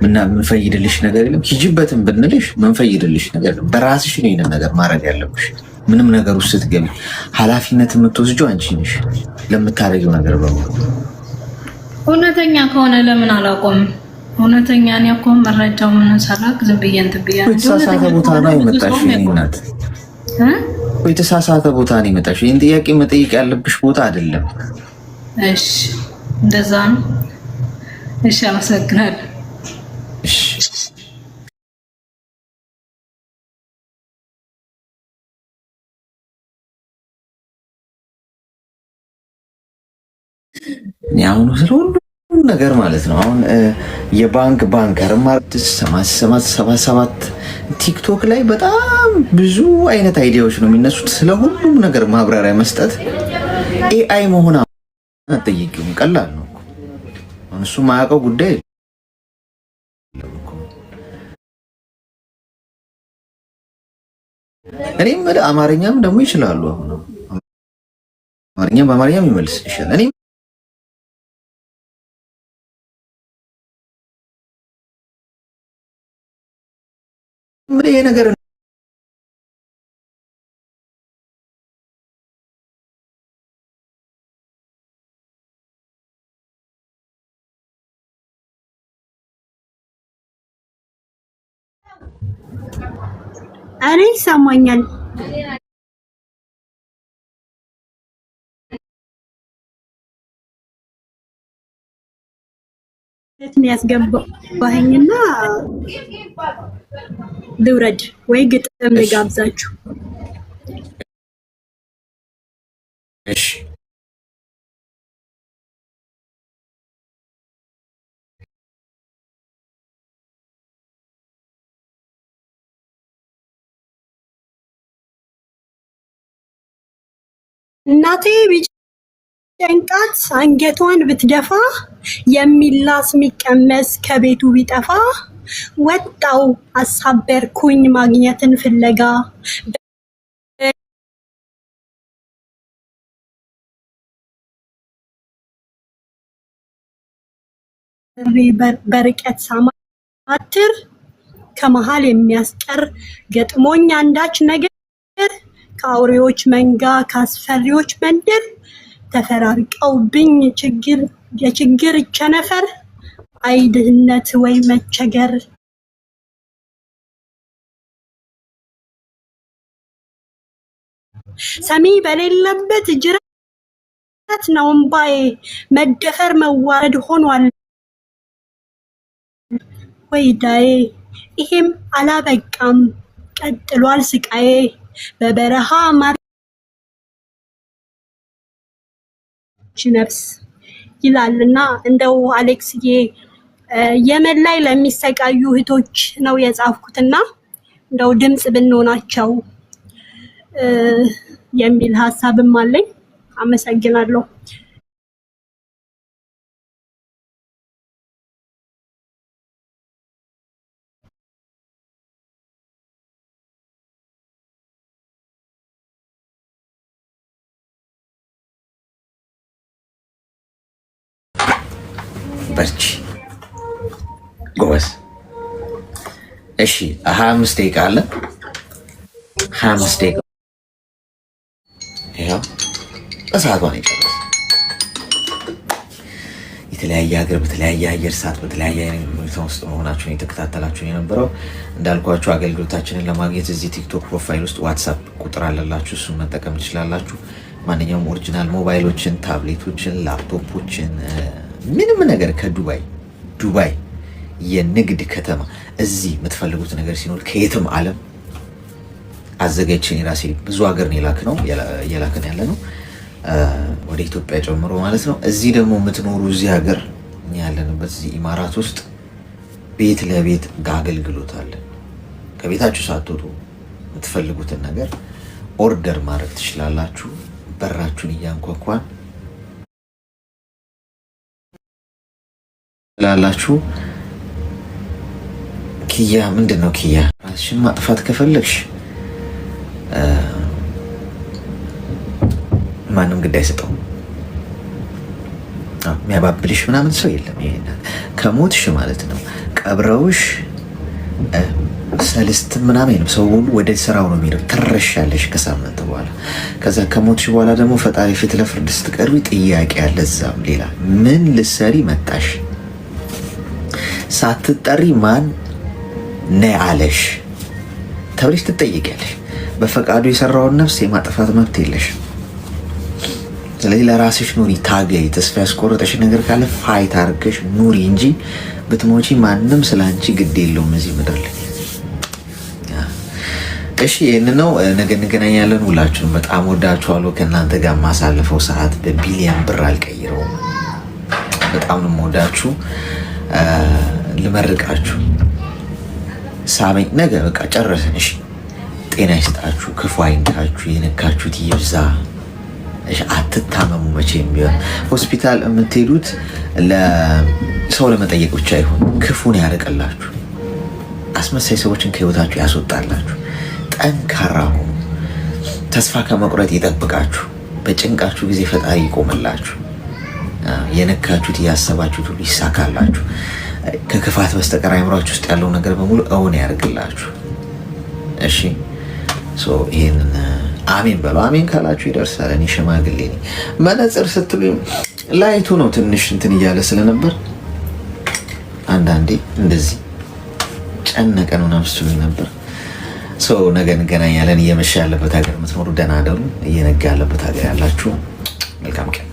ምንፈይድልሽ ነገር የለም። ሂጂበትም ብንልሽ ምንፈይድልሽ ነገር የለም። በራስሽ ነው ይሄንን ነገር ማድረግ ያለብሽ። ምንም ነገር ውስጥ ስትገቢ ኃላፊነት የምትወስጂው አንቺ ነሽ ለምታደርጊው ነገር በሙሉ። እውነተኛ ከሆነ ለምን አላቆም? እውነተኛ ነው እኮ መረጃው ምን ሰላክ ዝም ብዬ እንትን ብዬ ነው። የተሳሳተ ቦታ ነው የመጣሽ እናት፣ የተሳሳተ ቦታ ነው የመጣሽ። ይሄን ጥያቄ መጠየቅ ያለብሽ ቦታ አይደለም። እሺ እንደዛ ነው። እሺ አመሰግናለሁ። አሁን ስለ ሁሉ ነገር ማለት ነው። አሁን የባንክ ባንከር ማርት 77 ቲክቶክ ላይ በጣም ብዙ አይነት አይዲያዎች ነው የሚነሱት። ስለ ሁሉም ነገር ማብራሪያ መስጠት ኤአይ መሆን አትጠይቂውም፣ ቀላል ነው እኮ እሱ ማያውቀው ጉዳይ እኔም አማርኛም ደግሞ ይችላሉ። አሁን አማርኛም በአማርኛም ይመልስ ይችላል። እኔም ይሄ ነገር እኔ ይሰማኛል። ያስገባኝና ልውረድ ወይ ግጥም ልጋብዛችሁ? እሺ እናቴ ቢጨንቃት አንገቷን ብትደፋ የሚላስ የሚቀመስ ከቤቱ ቢጠፋ ወጣው አሳበርኩኝ ማግኘትን ፍለጋ በርቀት ሳማትር ከመሃል የሚያስቀር ገጥሞኝ አንዳች ነገር ከአውሬዎች መንጋ ከአስፈሪዎች መንደር ተፈራርቀውብኝ የችግር ቸነፈር አይ ድህነት ወይ መቸገር ሰሚ በሌለበት ጅረት ነው እምባዬ መደፈር መዋረድ ሆኗል ወይዳዬ ይሄም አላበቃም ቀጥሏል ስቃዬ በበረሃ ማርች ነፍስ ይላልና እንደው አሌክስዬ የመን ላይ ለሚሰቃዩ እህቶች ነው የጻፍኩትና እንደው ድምጽ ብንሆናቸው የሚል ሐሳብም አለኝ። አመሰግናለሁ። በርቺ ጎበዝ። እሺ 25 ደቂቃ አለ። 25 ደቂቃ ይኸው በሰዓቷን የጨረሰ የተለያየ ሀገር በተለያየ አየር ሰዓት በተለያየ ሁኔታ ውስጥ መሆናችሁን የተከታተላችሁን የነበረው እንዳልኳችሁ አገልግሎታችንን ለማግኘት እዚህ ቲክቶክ ፕሮፋይል ውስጥ ዋትሳፕ ቁጥር አለላችሁ። እሱን መጠቀም ትችላላችሁ። ማንኛውም ኦሪጂናል ሞባይሎችን፣ ታብሌቶችን፣ ላፕቶፖችን ምንም ነገር ከዱባይ የንግድ ከተማ እዚህ የምትፈልጉት ነገር ሲኖር ከየትም ዓለም አዘጋጅችን የራሴ ብዙ ሀገር የላክን ያለ ነው ወደ ኢትዮጵያ ጨምሮ ማለት ነው። እዚህ ደግሞ የምትኖሩ እዚህ ሀገር ያለንበት እዚህ ኢማራት ውስጥ ቤት ለቤት አገልግሎት አለ። ከቤታችሁ ሳትወጡ የምትፈልጉትን ነገር ኦርደር ማድረግ ትችላላችሁ። በራችሁን እያንኳኳን ላላችሁ ኪያ ምንድን ነው ኪያ ራስሽን ማጥፋት ከፈለግሽ ማንም ግድ አይሰጠው። የሚያባብልሽ ምናምን ሰው የለም። ይሄን ከሞትሽ ማለት ነው ቀብረውሽ ሰልስት ምናምን ሰው ሁሉ ወደ ስራው ነው የሚለው። ትረሻለሽ ከሳምንት በኋላ። ከዛ ከሞትሽ በኋላ ደግሞ ፈጣሪ ፊት ለፍርድ ስትቀርቢ ጥያቄ አለ። እዛም ሌላ ምን ልትሰሪ መጣሽ? ሳትጠሪ ማን ነይ አለሽ ተብለሽ ትጠይቂያለሽ። በፈቃዱ የሰራውን ነፍስ የማጥፋት መብት የለሽ። ስለዚህ ለራስሽ ኑሪ፣ ታገይ። ተስፋ ያስቆረጠሽ ነገር ካለ ፋይት አድርገሽ ኑሪ እንጂ ብትሞቺ ማንም ስለ አንቺ ግድ የለውም እዚህ ምድር ላይ። እሺ ይህን ነው። ነገ እንገናኛለን። ሁላችሁንም በጣም ወዳችኋለሁ። ከእናንተ ጋር ማሳለፈው ሰዓት በቢሊየን ብር አልቀይረውም። በጣም ነው የምወዳችሁ። ልመርቃችሁ ሳመኝ ነገ በቃ ጨረስን። እሺ ጤና ይስጣችሁ፣ ክፉ አይንካችሁ፣ የነካችሁት ይብዛ። እሺ አትታመሙ። መቼም ቢሆን ሆስፒታል የምትሄዱት ለሰው ለመጠየቅ ብቻ ይሁን፣ ክፉን ያርቅላችሁ፣ አስመሳይ ሰዎችን ከህይወታችሁ ያስወጣላችሁ። ጠንካራ ሁኑ። ተስፋ ከመቁረጥ ይጠብቃችሁ። በጭንቃችሁ ጊዜ ፈጣሪ ይቆምላችሁ። የነካችሁት ያሰባችሁት ሁሉ ይሳካላችሁ። ከክፋት በስተቀር አይምሯችሁ ውስጥ ያለው ነገር በሙሉ እውን ያደርግላችሁ። እሺ ይሄንን አሜን በሉ። አሜን ካላችሁ ይደርሳል። እኔ ሽማግሌ ነኝ። መነጽር ስትሉ ላይቱ ነው ትንሽ እንትን እያለ ስለነበር አንዳንዴ እንደዚህ ጨነቀን ምናምን ስትሉኝ ነበር። ነገ እንገናኛለን። እየመሸ ያለበት ሀገር የምትኖሩ ደህና አደሩ። እየነጋ ያለበት ሀገር ያላችሁ መልካም ቀን